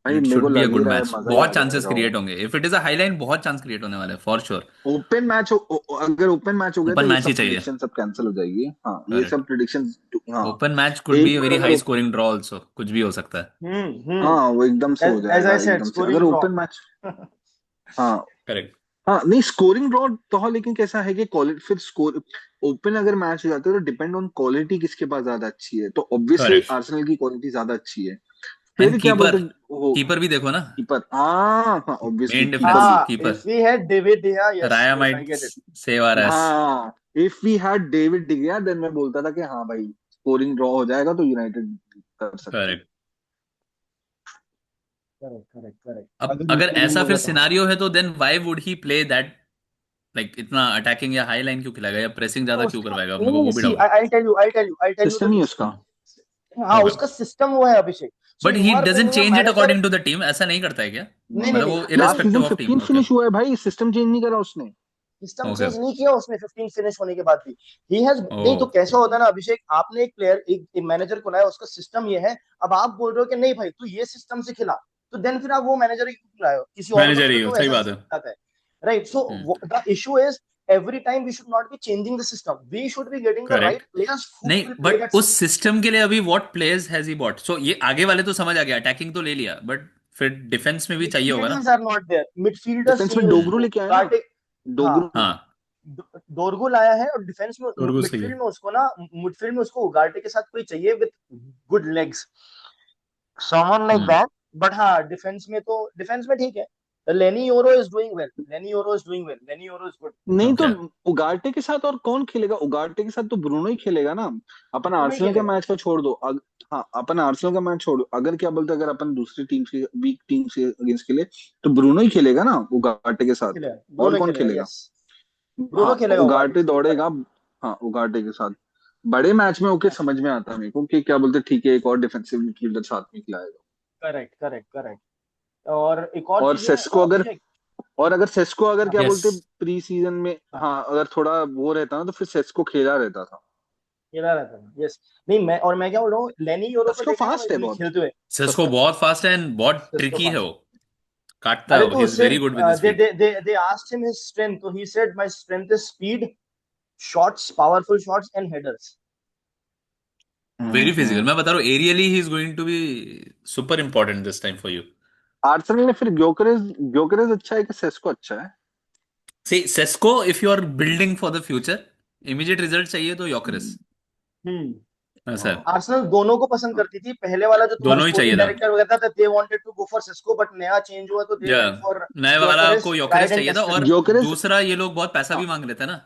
भाई इट मेरे को शुड बी अ लग ही गुड रहा है मैच, मजा ही बहुत आ चांसेस जाएगा वो। क्रिएट होंगे। If it is a highline, बहुत चांस क्रिएट होने वाले हैं फॉर श्योर। ओपन मैच अगर ओपन मैच हो गया तो ओपन ये मैच ही सब चाहिए। प्रिडिक्शन सब कैंसिल हो जाएगी, हाँ ये करेक्ट। सब प्रिडिक्शन। हाँ ओपन मैच कुड बी एक वेरी अगर हाई स्कोरिंग ड्रॉ ऑल्सो, कुछ भी हो सकता है। हम्म। हाँ वो एकदम से हो एज जाएगा, आई सेड, एकदम से अगर स्कोरिंग ड्रॉ। Open match. हाँ करेक्ट। हाँ नहीं स्कोरिंग ड्रॉ तो हाँ, लेकिन कैसा है कि क्वालिटी फिर स्कोर ओपन अगर मैच हो जाता है तो डिपेंड ऑन क्वालिटी किसके पास ज्यादा अच्छी है, तो ऑब्वियसली करेक्ट। आर्सेनल की क्वालिटी ज्यादा अच्छी है। एंड फिर क्या बोलते कीपर, हैं वो कीपर भी देखो ना। कीपर, हाँ हाँ ऑब्वियसली मेन कीपर डिफरेंस भी। हाँ, keeper. If we had David de Gea, yes Raya yes, I might get it. Save our ass. हाँ if we had David de Gea then मैं बोलता था कि हाँ भाई स्कोरिंग ड्रॉ हो जाएगा तो यूनाइटेड कर सकती है। करेक्ट। Correct correct correct. अब अगर अगर स्कोरिंग ऐसा हो फिर गया तो हाँ। सिनारियो है तो then why would he play that, like इतना अटैकिंग या हाई लाइन क्यों खिलाएगा, या प्रेसिंग ज्यादा क्यों उसका करवाएगा, अपने नहीं को नहीं, वो भी सी डाउट है। I tell you the system he reason. उसका। हाँ, ओके। उसका सिस्टम वो है Abhishek. So but you he are doesn't paying a change it manager. According to the team, ऐसा नहीं करता है क्या? नहीं नहीं मतलब नहीं, वो last season irrespective of team 15 होता है। फिनिश हुआ है भाई, सिस्टम चेंज नहीं करा उसने। System okay. चेंज नहीं किया उसने 15 फिनिश होने के बाद भी। ही हैज ओ। नहीं, तो कैसा होता है ना अभिषेक, आपने एक प्लेयर, एक मैनेजर को लाया, उसका सिस्टम ये है, अब आप बोल रहे हो कि नहीं भाई तू ये सिस्टम से खिला, तो देन फिर आप वो मैनेजर ही क्यों लाए हो, किसी और को मैनेजर तो ही दे हो, दो सही वैसा बात है। सिस्टम आता है। Right, hmm. So the issue is every time we should not be changing the system, we should be getting the right correct. players who नहीं will play बट that उस system. सिस्टम के लिए अभी what players has he bought? So ये आगे वाले तो समझ आ गया, अटैकिंग तो ले लिया, बट फिर डिफेंस में भी चाहिए होगा ना। Midfielders are not there, midfielders defence में चाहिए डोगरू उसको, लेके आया ना, गार्ड। हाँ, डोगरू। हाँ। डोरगू लाया है, और डिफेंस में तुर्गुस सही है। मिडफील्ड में उसको ना, मिडफील्ड में उसको उगार्टे के साथ कोई चाहिए with good legs, someone like hmm. That. But हाँ, डिफेंस में ठीक है। लेनी योरो इज डूइंग वेल, लेनी योरो इज डूइंग वेल, लेनी योरो इज गुड। नहीं तो ओके। उगार्टे के साथ और कौन खेलेगा? उगार्टे के साथ तो ब्रूनो ही खेलेगा ना। अपन ब्रूनो ही आर्सेनल के खेलेगा। मैच का छोड़ दो हाँ, अपन आर्सेनल का मैच छोड़ दो, अगर क्या बोलते अगर अपन दूसरी टीम से, वीक टीम से अगेंस्ट खेले, तो ब्रूनो ही खेलेगा ना उगार्टे के साथ। खेलेगा, और ब्रूनो कौन खेलेगा, खेलेगा? यस। ब्रूनो हाँ, खेलेगा उगार्टे उगार्टे के साथ, दौड़ेगा। करेक्ट। हाँ, उगार्टे के साथ बड़े मैच में ओके, समझ में आता है मेरे को कि क्या बोलते, ठीक है एक और डिफेंसिव मिडफील्डर साथ में खिलाएगा। Correct correct correct. और एक और और चीज है सेस्को अगर अभिषेक। और अगर सेस्को अगर हाँ क्या यस। बोलते प्री सीजन में, हाँ, हाँ अगर थोड़ा वो रहता ना, तो फिर सेस्को खेला रहता था। खेला रहता है, यस। नहीं, मैं क्या बोल रहा हूँ, लेनी योरो को सेस्को देखा है फास्ट है ना बहुत। खेलते हुए। सेस्को बहुत फास्ट है एंड बहुत जिसको ट्रिकी है पास, वो, काटता है अरे वो, तो ही इज उससे very good with his feet. They asked him his strength, तो he said my strength is speed, shots, powerful shots and headers. Very physical, hmm. मैं बता रहा हूँ, early he is going to be super important this time for you. Arsenal ने फिर Gyokeres अच्छा है कि सेस्को अच्छा है? See Sesko, if you are building for the future, immediate result चाहिए तो योकेरेस, हम्म। ऐसा है। आर्सेनल दोनों को पसंद करती थी, पहले वाला जो तुम्हारा दोनों ही चाहिए स्पोर्टिंग था। डायरेक्टर वगैरह था, they wanted to go for Sesko, but नया चेंज हुआ तो दे या वेंट फॉर नए वाला ग्योकेरेस, को ट्राइड योकेरेस एंड चाहिए था, टेस्टेड। और ग्योकेरेज। दूसरा ये लोग बहुत पैसा भी हाँ मांग रहे थे ना,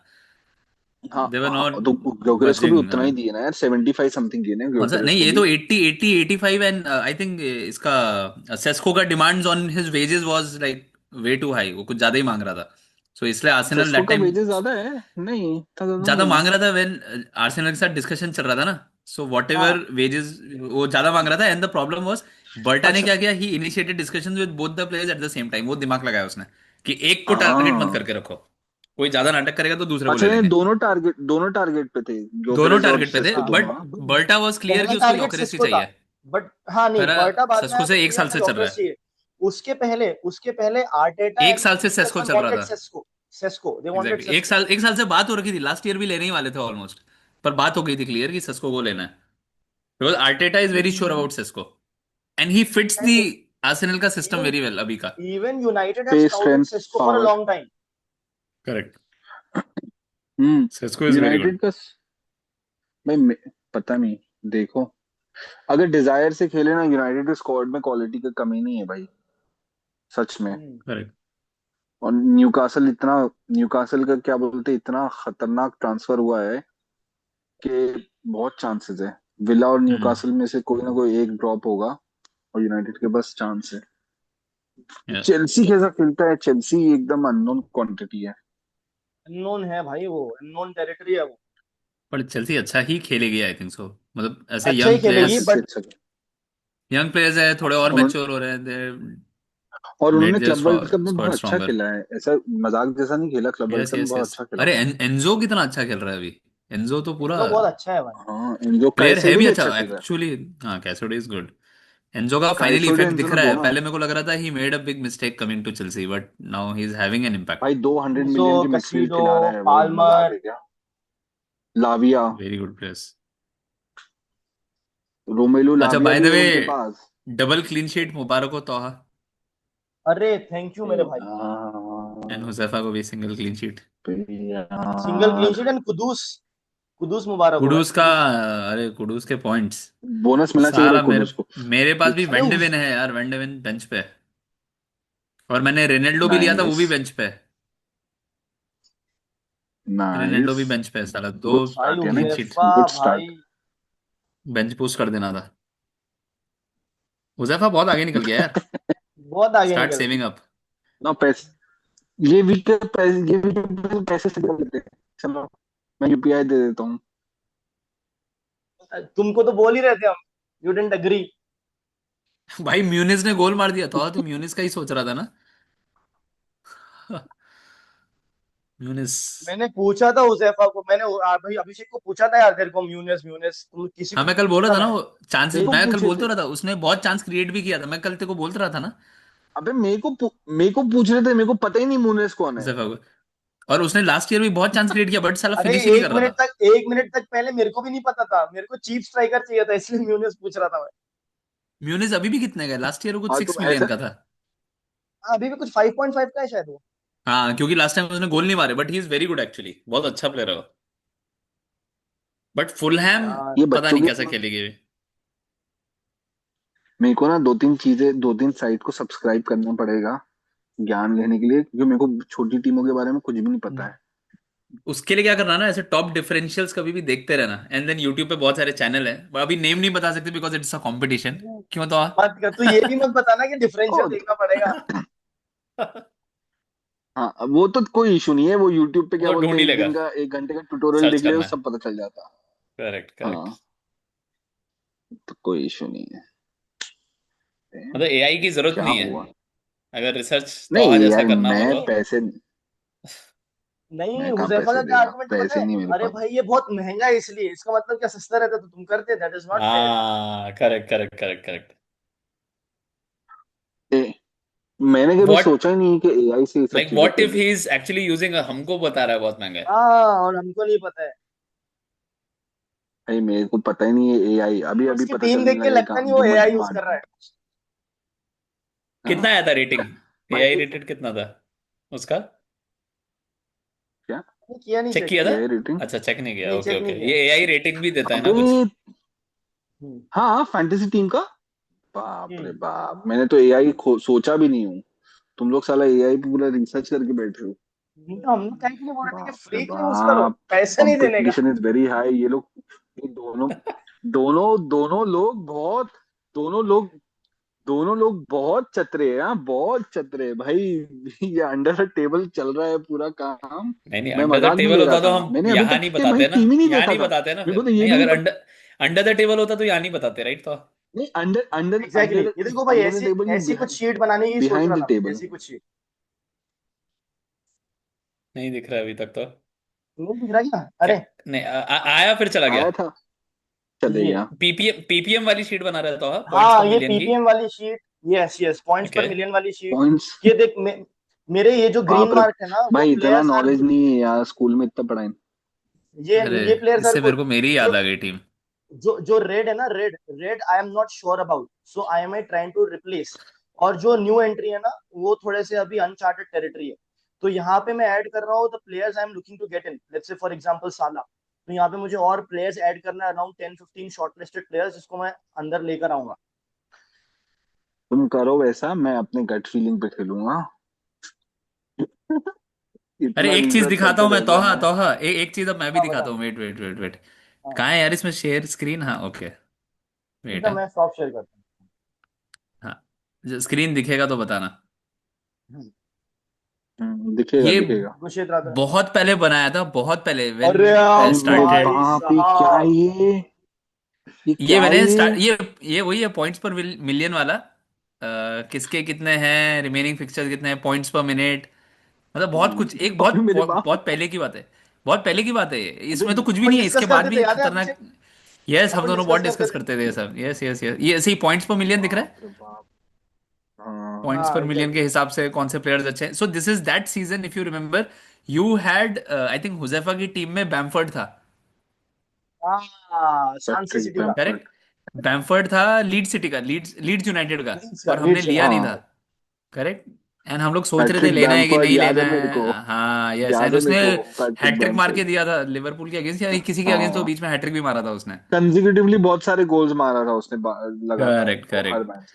हाँ दे वर हाँ, नॉट तो ग्योकेरेज को भी बजिंग। उतना ही दिए ना यार, 75 समथिंग दिए ना कौन सा? ग्योकेरेज नहीं, को ये भी। तो 80 85 एंड आई थिंक इसका सेस्को का demands on his wages was like way too high, वो कुछ ज्यादा ही मांग रहा था। सो इसलिए आर्सेनल सेस्को दैट का टाइम वेजेस ज्यादा है? नहीं, इतना ज्यादा ज्यादा नहीं है। मांग रहा था व्हेन आर्सेनल के साथ डिस्कशन चल रहा था ना। सो वॉट एवर हाँ, वेजेस वो ज्यादा मांग रहा था, and the problem was Berta ने अच्छा। क्या किया, he initiated discussions with both the players at the same time. वो दिमाग लगाया उसने कि एक को टारगेट मत हाँ, करके रखो, कोई ज्यादा नाटक करेगा तो दूसरे को अच्छा ले ये लेंगे। दोनों टारगेट पे थे, दोनों ग्योकेरेज और टारगेट पे थे, सेस्को हाँ, बट दोनों, हाँ। बर्टा वाज क्लियर पहला कि उसको टारगेट योकेरेस ही सिस्को था, चाहिए। बट हाँ नहीं, खरा, बर्टा बाद में सेस्को आया तो से एक बोला साल था से चल रहा योकेरेस है। चाहिए। उसके पहले आर्टेटा एक एंड साल से सेस्को नगलसमैन चल रहा वांटेड था। Sesko, they wanted exactly, Sesko. एक साल से बात हो रखी थी, लास्ट ईयर भी लेने ही वाले थे ऑलमोस्ट, पर बात हो गई थी क्लियर कि सेस्को को लेना है, because Arteta is very sure about Sesko and he fits the and Arsenal का सिस्टम इवन वेरी वेल अभी का। Even United have pace, scouted strength, Sesko for a power. Long time. Correct. Hmm. Sesko is very good. United का भाई पता नहीं, देखो, अगर Dzire से खेले ना, यूनाइटेड के स्क्वाड में क्वालिटी की कमी नहीं है भाई, सच में। करेक्ट। और न्यूकासल का क्या बोलते, इतना खतरनाक ट्रांसफर हुआ है कि बहुत चांसेस है विला और हम्म। न्यूकासल में से कोई ना कोई एक ड्रॉप होगा, और यूनाइटेड के बस चांस है। या चेल्सी कैसा खेलता है? चेल्सी एकदम अननोन क्वांटिटी है। अननोन है भाई, वो अननोन टेरिटरी है वो। पर चेल्सी अच्छा ही खेलेगी आई थिंक सो, मतलब ऐसे अच्छा ही खेलेगी, चेल्सी बट अच्छा यंग प्लेयर्स है, थोड़े और उन्होंने मैच्योर हो रहे हैं, दे और मेड उन्होंने देयर क्लब वर्ल्ड कप में स्क्वाड बहुत अच्छा स्ट्रॉन्गर। खेला है, ऐसा मजाक जैसा नहीं खेला, क्लब वर्ल्ड यस कप में यस बहुत यस। अच्छा खेला अरे उन्होंने। एनजो कितना अच्छा खेल रहा है अभी, एनजो तो पूरा इनको बहुत अच्छा है भाई। हाँ, इनको प्लेयर है काइसेडो भी भी अच्छा अच्छा खेल रहा है। एक्चुअली। हाँ, कैसोडो इज गुड। एनजो का फाइनली काइसेडो इफेक्ट एंजो दिख ना रहा है, दोनों, पहले मेरे को लग रहा था he made a big mistake coming to Chelsea, but now he is having an impact. भाई 200 इनजो, मिलियन की मिडफील्ड कसीडो, खिला रहा है वो, मजाक पाल्मर। है क्या? लाविया, वेरी गुड प्लेयर्स। रोमेलू अच्छा, लाविया बाय द भी है वे, उनके पास। डबल क्लीन शीट मुबारक हो तोहा, अरे थैंक यू मेरे भाई। एंड हुजैफा को भी single clean sheet. Single clean यार, शीट एंड कुदूस, कुदूस मुबारक हो भाई, कुडूस का, कुदूस। अरे कुडूस के पॉइंट्स, बोनस मिलना चाहिए भाई साला मेरे कुडूस को। मेरे पास भी अरे वेंडेवेन उस है यार, वेंडेवेन बेंच पे है, और मैंने रेनेल्डो भी लिया था, वो नाइस, भी बेंच पे है। रेनेल्डो नाइस। भी बेंच पे है साला, दो गुड भाई स्टार्ट, यानी क्लीन शीट, उजेफा गुड भाई। स्टार्ट। बेंच पुश कर देना था। हुजैफा बहुत आगे निकल गया यार, बहुत आगे स्टार्ट निकल गया। Saving up. ना पैसे, ये वीक के पैसे से कर लेते हैं। चलो, मैं यूपीआई दे देता हूँ। तुमको तो बोल ही रहे थे हम, यू डिडंट एग्री। भाई म्यूनिस ने गोल मार दिया था, तो म्यूनिस का ही सोच रहा था ना। म्यूनिस। मैंने पूछा था उजैफा को, मैंने भाई अभिषेक को पूछा था यार, तेरे को म्यूनिस म्यूनिस तुम किसी हाँ को मैं कल पूछा बोल रहा था था ना, मैं। वो चांसेस मेरे को मैं कल पूछे बोल तो थे। रहा था, उसने बहुत चांस क्रिएट भी किया था, मैं कल तेरे को बोल तो रहा था ना। अबे मेरे को पूछ रहे थे, मेरे को पता ही नहीं मुनेस कौन है। जफा को। और उसने लास्ट ईयर भी बहुत चांस क्रिएट किया, बट साला अरे फिनिश ही नहीं एक कर रहा मिनट था। तक, एक मिनट तक पहले मेरे को भी नहीं पता था, मेरे को चीप स्ट्राइकर चाहिए था, इसलिए म्यूनिस पूछ रहा था मैं। म्यूनिस अभी भी कितने का है? लास्ट ईयर वो कुछ और सिक्स तुम मिलियन ऐसा, का था। हाँ, अभी भी कुछ 5.5 का है शायद वो। हाँ क्योंकि लास्ट टाइम उसने गोल नहीं मारे, but he is very good actually, बहुत अच्छा प्लेयर है वो। बट फुलहैम यार ये पता बच्चों नहीं की, कैसा खेलेगी। मेरे को ना दो तीन साइट को सब्सक्राइब करना पड़ेगा ज्ञान लेने के लिए, क्योंकि मेरे को छोटी टीमों के बारे में कुछ भी नहीं पता है। उसके लिए क्या करना ना, ऐसे टॉप डिफरेंशियल्स कभी भी देखते रहना, एंड देन यूट्यूब पे बहुत सारे चैनल हैं, but अभी नेम नहीं बता सकते बिकॉज इट्स अ कंपटीशन। क्यों तो मत कर, तू ये भी मत बताना कि ओ डिफरेंशियल देखना पड़ेगा। हाँ, वो तो कोई इशू नहीं है, वो यूट्यूब पे क्या वो बोलते ढूंढ हैं, ही एक लेगा, दिन का 1 घंटे का ट्यूटोरियल सर्च देख ले, वो करना है। सब पता चल जाता करेक्ट है। करेक्ट। हाँ, तो कोई इशू नहीं है। मतलब एआई की जरूरत क्या नहीं है, हुआ? अगर रिसर्च तोहा नहीं जैसा यार, करना हो मैं तो। पैसे, नहीं, मैं कहाँ हुजैफा का पैसे क्या देगा, आर्गुमेंट पता पैसे है? नहीं मेरे अरे पास। भाई ये बहुत महंगा है, इसलिए इसका मतलब क्या सस्ता रहता तो तुम करते, दैट इज नॉट फेयर। हाँ करेक्ट करेक्ट करेक्ट करेक्ट। ए, मैंने कभी व्हाट, सोचा ही नहीं कि एआई से ये सब लाइक चीजें व्हाट इफ होगी। ही इज एक्चुअली यूजिंग, हमको बता रहा है बहुत महंगा है। हाँ, और हमको नहीं पता है। भाई मेरे को पता ही नहीं है, एआई अभी तो अभी उसकी पता टीम चलने देख के लगा है लगता काम नहीं वो जो एआई यूज स्मार्ट कर रहा है। कितना हाँ आया था रेटिंग? एआई भाई। रेटेड कितना था उसका? क्या? नहीं किया, नहीं चेक चेक किया था? किया। AI rating? अच्छा चेक नहीं किया, नहीं, ओके चेक ओके, नहीं किया। ये एआई रेटिंग भी देता है ना अबे कुछ? हम्म। हाँ, फैंटेसी टीम का। बाप रे हम्म। बाप, मैंने तो एआई सोचा भी नहीं हूँ। तुम लोग साला एआई पे पूरा रिसर्च करके बैठे हो। तो हम लोग कहीं के लिए बोल रहे थे कि बाप रे फ्री का यूज करो, बाप, पैसे नहीं देने का। Competition is very high. ये लोग, ये दोनों दोनों दोनों लोग बहुत, दोनों लोग दोनों लोग बहुत चतरे हैं, हाँ बहुत चतरे हैं भाई। ये अंडर द टेबल चल रहा है पूरा काम। नहीं नहीं, मैं अंडर द मजाक नहीं टेबल ले रहा होता तो था, हम मैंने अभी यहाँ नहीं तक ये भाई बताते ना, टीम ही नहीं यहाँ देखा नहीं था। बताते ना मेरे फिर, को तो ये नहीं भी नहीं अगर पता। अंडर अंडर द टेबल होता तो यहाँ नहीं बताते, राइट तो। नहीं, under under exactly under exactly. ये देखो भाई, अंडर द ऐसी टेबल नहीं, ऐसी कुछ शीट बनाने की सोच रहा बिहाइंड द था मैं, टेबल। ऐसी कुछ शीट। नहीं दिख रहा है अभी तक तो। नहीं दिख रहा क्या? क्या? अरे नहीं आया फिर चला गया। आया था, चले ये, गया। पीपीएम वाली शीट बना रहा था, पॉइंट्स पर हाँ ये मिलियन की। पीपीएम वाली sheet. Yes yes, points okay. पर मिलियन वाली शीट। पॉइंट्स। ये देख मेरे ये जो ग्रीन बाप रे मार्क है ना, वो भाई, इतना प्लेयर्स आर नॉलेज गुड। नहीं है यार, स्कूल में इतना पढ़ाई। ये अरे ये प्लेयर्स आर इससे मेरे गुड। को मेरी जो याद आ गई टीम। जो रेड है ना, red red I am not sure about, so I am I trying to replace. और जो न्यू एंट्री है ना, वो थोड़े से अभी अनचार्टेड टेरिटरी है। तो यहाँ पे मैं ऐड कर रहा हूँ the players I am looking to get in, let's say for example साला। तो यहाँ पे मुझे और प्लेयर्स ऐड करना है, अराउंड 10-15 शॉर्टलिस्टेड प्लेयर्स, जिसको मैं अंदर लेकर आऊंगा। तुम करो वैसा, मैं अपने गट फीलिंग पे खेलूंगा। अरे इतना एक चीज रिसर्च दिखाता करके हूँ मैं, रहूंगा तोहा मैं। तोहा एक चीज अब मैं भी हाँ दिखाता बता। हूँ, वेट वेट वेट वेट। हाँ, कहाँ है यार इसमें शेयर स्क्रीन? हाँ ओके। ठीक वेट है, है। मैं स्टॉप शेयर करता हाँ स्क्रीन दिखेगा तो बताना। हूँ। दिखेगा ये दिखेगा। खुशी राधा। बहुत पहले बनाया था, बहुत पहले अरे व्हेन अरे मेरे स्टार्टेड। भाई बाप, ये क्या है साहब। ये ये क्या है मैंने ये? स्टार्ट ये वही है पॉइंट्स पर मिलियन वाला। किसके कितने हैं, रिमेनिंग फिक्सर्स कितने हैं, पॉइंट्स पर मिनट। मतलब बहुत कुछ, एक अबे बहुत मेरे बहुत बाप। बहुत पहले की बात है। बहुत पहले की बात है ये। अबे इसमें तो कुछ भी अपन नहीं है, इसके डिस्कस बाद करते थे, भी याद है अभिषेक? खतरनाक। यस हम अपन दोनों बहुत डिस्कस करते डिस्कस थे। करते थे ये सब, यस यस यस, ये ऐसे ही पॉइंट्स पर मिलियन दिख रहा है। बाप रे बाप। हाँ। पॉइंट्स हाँ पर मिलियन के एग्जैक्टली। हिसाब से कौन से प्लेयर्स अच्छे हैं, so this is that season if you remember. You had I think Huzaifa की टीम में बैमफर्ड था। हाँ, सांसी पैट्रिक सिटी का। बैम्फर्ड। करेक्ट। बैमफर्ड था लीड सिटी का, लीड्स लीड्स यूनाइटेड का। लीड्स का, पर हमने लीड्स लिया नहीं यूनाइटेड था। का। हाँ, करेक्ट। एंड हम लोग सोच रहे थे पैट्रिक लेना है कि बैम्फर्ड नहीं याद लेना है मेरे को, है, हाँ यस, याद एंड है मेरे उसने को पैट्रिक हैट्रिक मार के बैम्फर्ड। दिया था लिवरपूल के अगेंस्ट, या किसी के अगेंस्ट तो हाँ, बीच में हैट्रिक भी मारा था उसने। कंजिक्यूटिवली बहुत सारे गोल्स मारा था उसने लगातार करेक्ट हर करेक्ट। मैच।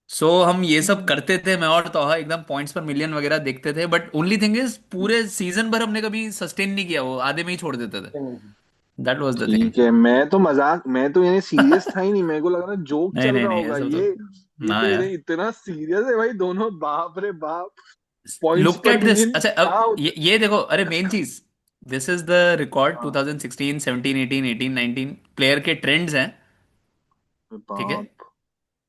सो हम ये सब करते थे, मैं और तोहा एकदम पॉइंट्स पर मिलियन वगैरह देखते थे, बट ओनली थिंग इज पूरे सीजन भर हमने कभी सस्टेन नहीं किया, वो आधे में ही छोड़ देते थे। That was the thing. ठीक है, मैं तो मजाक, मैं तो यानी सीरियस था ही नहीं, मेरे को लग रहा जोक नहीं चल नहीं रहा नहीं होगा ऐसा तो ये ना तो यार। इतना सीरियस है भाई दोनों, बाप रे बाप। पॉइंट्स लुक पर एट दिस, मिलियन अच्छा क्या अब ये देखो, अरे मेन चीज, दिस इज द रिकॉर्ड हाँ, 2016 17 18 18 19 प्लेयर के ट्रेंड्स हैं। ठीक है। बाप।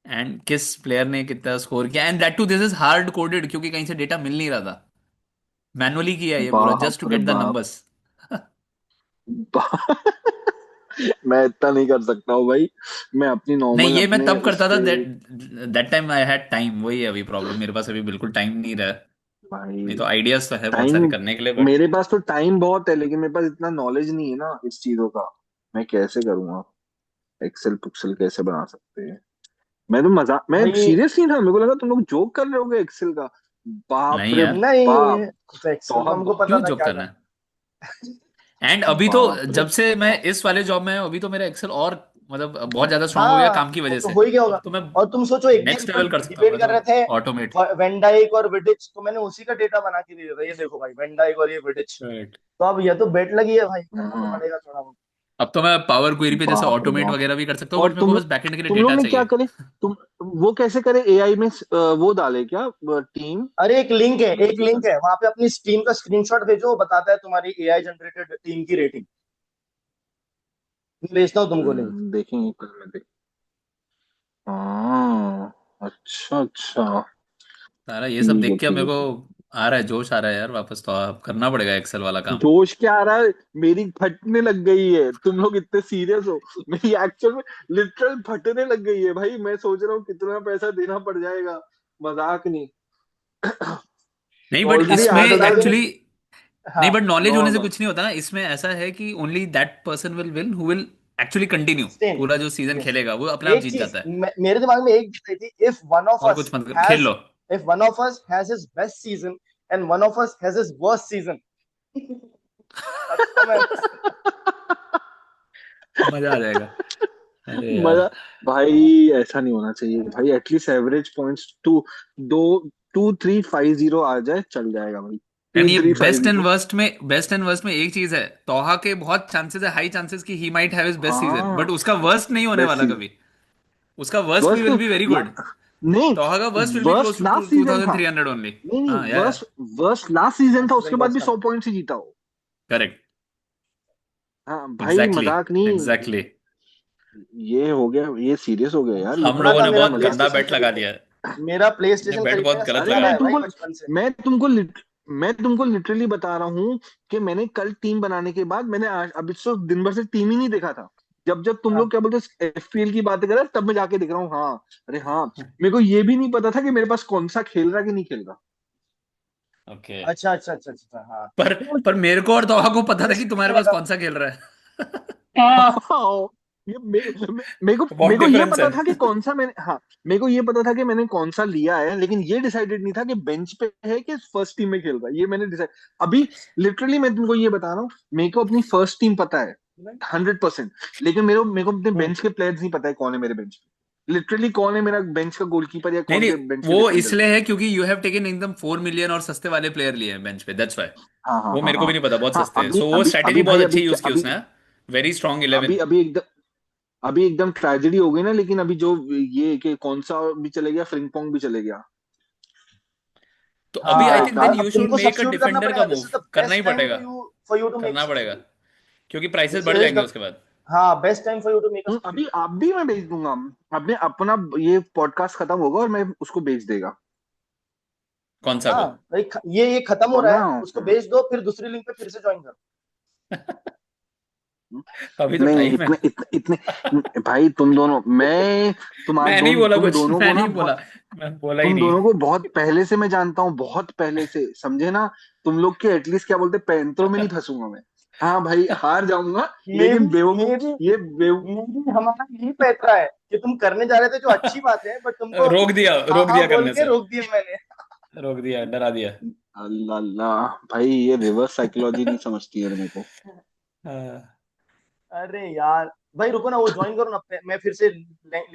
एंड किस प्लेयर ने कितना स्कोर किया, and that to this is hard coded, क्योंकि कहीं से डेटा मिल नहीं रहा था, मैनुअली किया है ये पूरा जस्ट टू बाप रे गेट द बाप। नंबर्स। मैं इतना नहीं कर सकता हूँ भाई। मैं अपनी नहीं, नॉर्मल ये मैं अपने तब उस करता था, पे। That that time I had time, वही है अभी प्रॉब्लम, मेरे पास अभी बिल्कुल टाइम नहीं रहा। नहीं भाई तो आइडियाज तो है बहुत टाइम, सारे करने के लिए, बट मेरे पास तो टाइम बहुत है लेकिन मेरे पास इतना नॉलेज नहीं है ना इस चीजों का। मैं कैसे करूंगा? एक्सेल पुक्सेल कैसे बना सकते हैं? मैं तो मजाक, मैं भाई सीरियस नहीं था, मेरे को लगा तुम लोग जोक कर रहे होगे एक्सेल का। बाप नहीं रे यार, नहीं, बाप। तो एक्सेल तो तो हमको पता क्यों था जॉब क्या करना करना। है। एंड अभी तो बाप रे जब से मैं इस वाले जॉब में हूं, अभी तो मेरा एक्सेल और मतलब बहुत ज्यादा स्ट्रांग हो गया हाँ, काम की वो वजह तो से। हो ही गया होगा। अब तो मैं और तुम सोचो, एक दिन नेक्स्ट अपन लेवल कर सकता हूँ डिबेट मैं कर तो, रहे थे ऑटोमेट। वेन डाइक और विडिच, तो मैंने उसी का डेटा बना के दे दिया था, ये देखो भाई वेन डाइक और ये विडिच। राइट। तो अब ये तो बेट लगी है भाई, करना तो हाँ, पड़ेगा थोड़ा बहुत। अब तो मैं पावर क्वेरी पे जैसे बाप रे ऑटोमेट बाप। वगैरह भी कर सकता हूँ, और बट मेरे को बस बैकएंड के लिए तुम लोग डेटा ने क्या चाहिए। करे? तुम वो कैसे करे एआई में? वो डाले क्या टीम? अरे एक लिंक है, वो एक जो लिंक है वहां पे, अपनी स्टीम का स्क्रीनशॉट भेजो, वो बताता है तुम्हारी एआई जनरेटेड टीम की रेटिंग। भेजता हूँ तुमको लिंक। देखेंगे कल में देख। हाँ, अच्छा अच्छा। सारा ये सब ठीक है देख के अब मेरे ठीक को है। आ रहा है, जोश आ रहा है यार वापस, तो अब करना पड़ेगा एक्सेल वाला काम। जोश क्या आ रहा है? मेरी फटने लग गई है, तुम लोग इतने सीरियस हो। मेरी एक्चुअल में लिटरल फटने लग गई है भाई। मैं सोच रहा हूँ कितना पैसा देना पड़ जाएगा। मजाक नहीं। नहीं बट ऑलरेडी इसमें 8,000। एक्चुअली, नहीं हाँ, बट नॉलेज नो होने से नो। कुछ नहीं होता ना, इसमें ऐसा है कि only that person will win who will actually continue, sustain. पूरा जो सीजन यस। खेलेगा वो अपने आप एक जीत चीज जाता है। मेरे दिमाग में एक चीज आई थी, इफ वन ऑफ और अस कुछ मत खेल has low. If one of us has his best season and one of us has his worst season, खत्म है। मजा आ जाएगा। अरे यार, मजा। भाई ऐसा नहीं होना चाहिए भाई। एटलीस्ट एवरेज पॉइंट्स टू, दो, 2,350 आ जाए चल जाएगा भाई। एंड टू ये three five best and zero worst में, बेस्ट एंड वर्स्ट में एक चीज है, तोहा के बहुत चांसेस है, हाई चांसेस कि he might have his best season, हाँ, बट उसका वर्स्ट नहीं होने बेस्ट वाला सीजन। कभी। उसका वर्स्ट भी वर्स्ट विल नहीं बी वेरी ला, गुड। नहीं, तोहा का worst will be close worst to last two season thousand था। Three hundred only. नहीं नहीं, हाँ, या वर्स्ट लास्ट सीजन था, लास्ट उसके सीजन बाद भी वर्स्ट था। 100 पॉइंट से जीता हो। करेक्ट। हाँ भाई एग्जैक्टली, मजाक नहीं। एग्जैक्टली। ये हो गया, ये सीरियस हो गया यार, ये हम तो सपना लोगों था ने मेरा बहुत प्ले गंदा मजाक। स्टेशन बेट लगा खरीदने दिया। मेरा प्ले ये स्टेशन बेट खरीदने बहुत का गलत अरे सपना लगा मैं है है। भाई तुमको बचपन से। मैं तुमको लिटरली बता रहा हूँ कि मैंने कल टीम बनाने के बाद मैंने अभी तो दिन भर से टीम ही नहीं देखा था। जब जब तुम हाँ, लोग क्या बोलते एफपीएल की बातें कर रहे तब मैं जाके देख रहा हूँ। हाँ, अरे हाँ, मेरे को ये भी नहीं पता था कि मेरे पास कौन सा खेल रहा है कि नहीं खेल रहा। ओके। अच्छा अच्छा अच्छा अच्छा, हाँ। पर तो पर मेरे को और तोहा को पता था कि इसलिए तुम्हारे हुआ पास था। कौन सा खेल रहा है। हाँ, ये बहुत मेरे को ये डिफरेंस है। पता था कि कौन सा मैंने, हाँ, मेरे को ये पता था कि मैंने कौन सा लिया है, लेकिन ये डिसाइडेड नहीं था कि बेंच पे है कि फर्स्ट टीम में खेल रहा है। ये मैंने डिसाइड अभी, लिटरली मैं तुमको ये बता रहा हूँ, मेरे को अपनी फर्स्ट टीम पता है 100%। लेकिन मेरे को अपने हम्म। बेंच के प्लेयर्स नहीं पता है कौन है मेरे बेंच पे, लिटरली कौन है मेरा बेंच का गोलकीपर या नहीं कौन नहीं, के बेंच के वो डिफेंडर। इसलिए है क्योंकि यू हैव टेकन एकदम 4 मिलियन और सस्ते वाले प्लेयर लिए हैं बेंच पे, दैट्स वाई। हाँ हाँ वो हाँ मेरे को हाँ भी नहीं पता, बहुत हाँ। सस्ते हैं, अभी सो वो अभी स्ट्रैटेजी अभी बहुत भाई, अच्छी यूज की अभी उसने। वेरी स्ट्रॉन्ग अभी 11। अभी एकदम, अभी एकदम ट्रेजेडी हो गई ना, लेकिन अभी जो ये कि कौन सा भी चले गया, फ्रिंगपोंग भी चले गया। तो अभी आई हाँ, थिंक देन बेकार। अब यू शुड तुमको मेक अ सब्स्टिट्यूट करना डिफेंडर का पड़ेगा, दिस मूव, इज द करना ही बेस्ट टाइम पड़ेगा, फॉर यू टू मेक करना पड़ेगा, सब्स्टिट्यूट। क्योंकि प्राइसेस दिस बढ़ इज जाएंगे द, उसके बाद। हाँ, best time for you to make a अभी सब्स्टिट्यूट। आप भी मैं भेज दूंगा। अपने अपना ये पॉडकास्ट खत्म होगा और मैं उसको भेज देगा। कौन सा हाँ को। भाई, ये खत्म हो कौन रहा ना? है, उसको भेज दो, फिर दूसरी लिंक पे फिर से ज्वाइन कर। अभी तो नहीं, टाइम है। इतने इतने इतने भाई, तुम दोनों, मैं मैं नहीं बोला तुम कुछ, दोनों मैं को ना नहीं बोला, बहुत, मैं बोला ही तुम नहीं। दोनों को बहुत पहले से मैं जानता हूँ, बहुत पहले से, समझे ना? तुम लोग के एटलीस्ट क्या बोलते पैंतरों में नहीं फंसूंगा मैं। हाँ भाई, हार जाऊंगा मे लेकिन भी मे भी ये मे भी हमारा यही पैतरा है कि तुम करने जा रहे थे, जो अच्छी बात है, बट तुमको हाँ रोक हाँ दिया बोल करने के से, रोक दिया मैंने। रोक दिया, डरा दिया। अल्लाह अल्लाह भाई, ये रिवर्स साइकोलॉजी नहीं समझती है मेरे को। हाँ। अरे यार, भाई रुको ना, वो ज्वाइन करो ना, मैं फिर से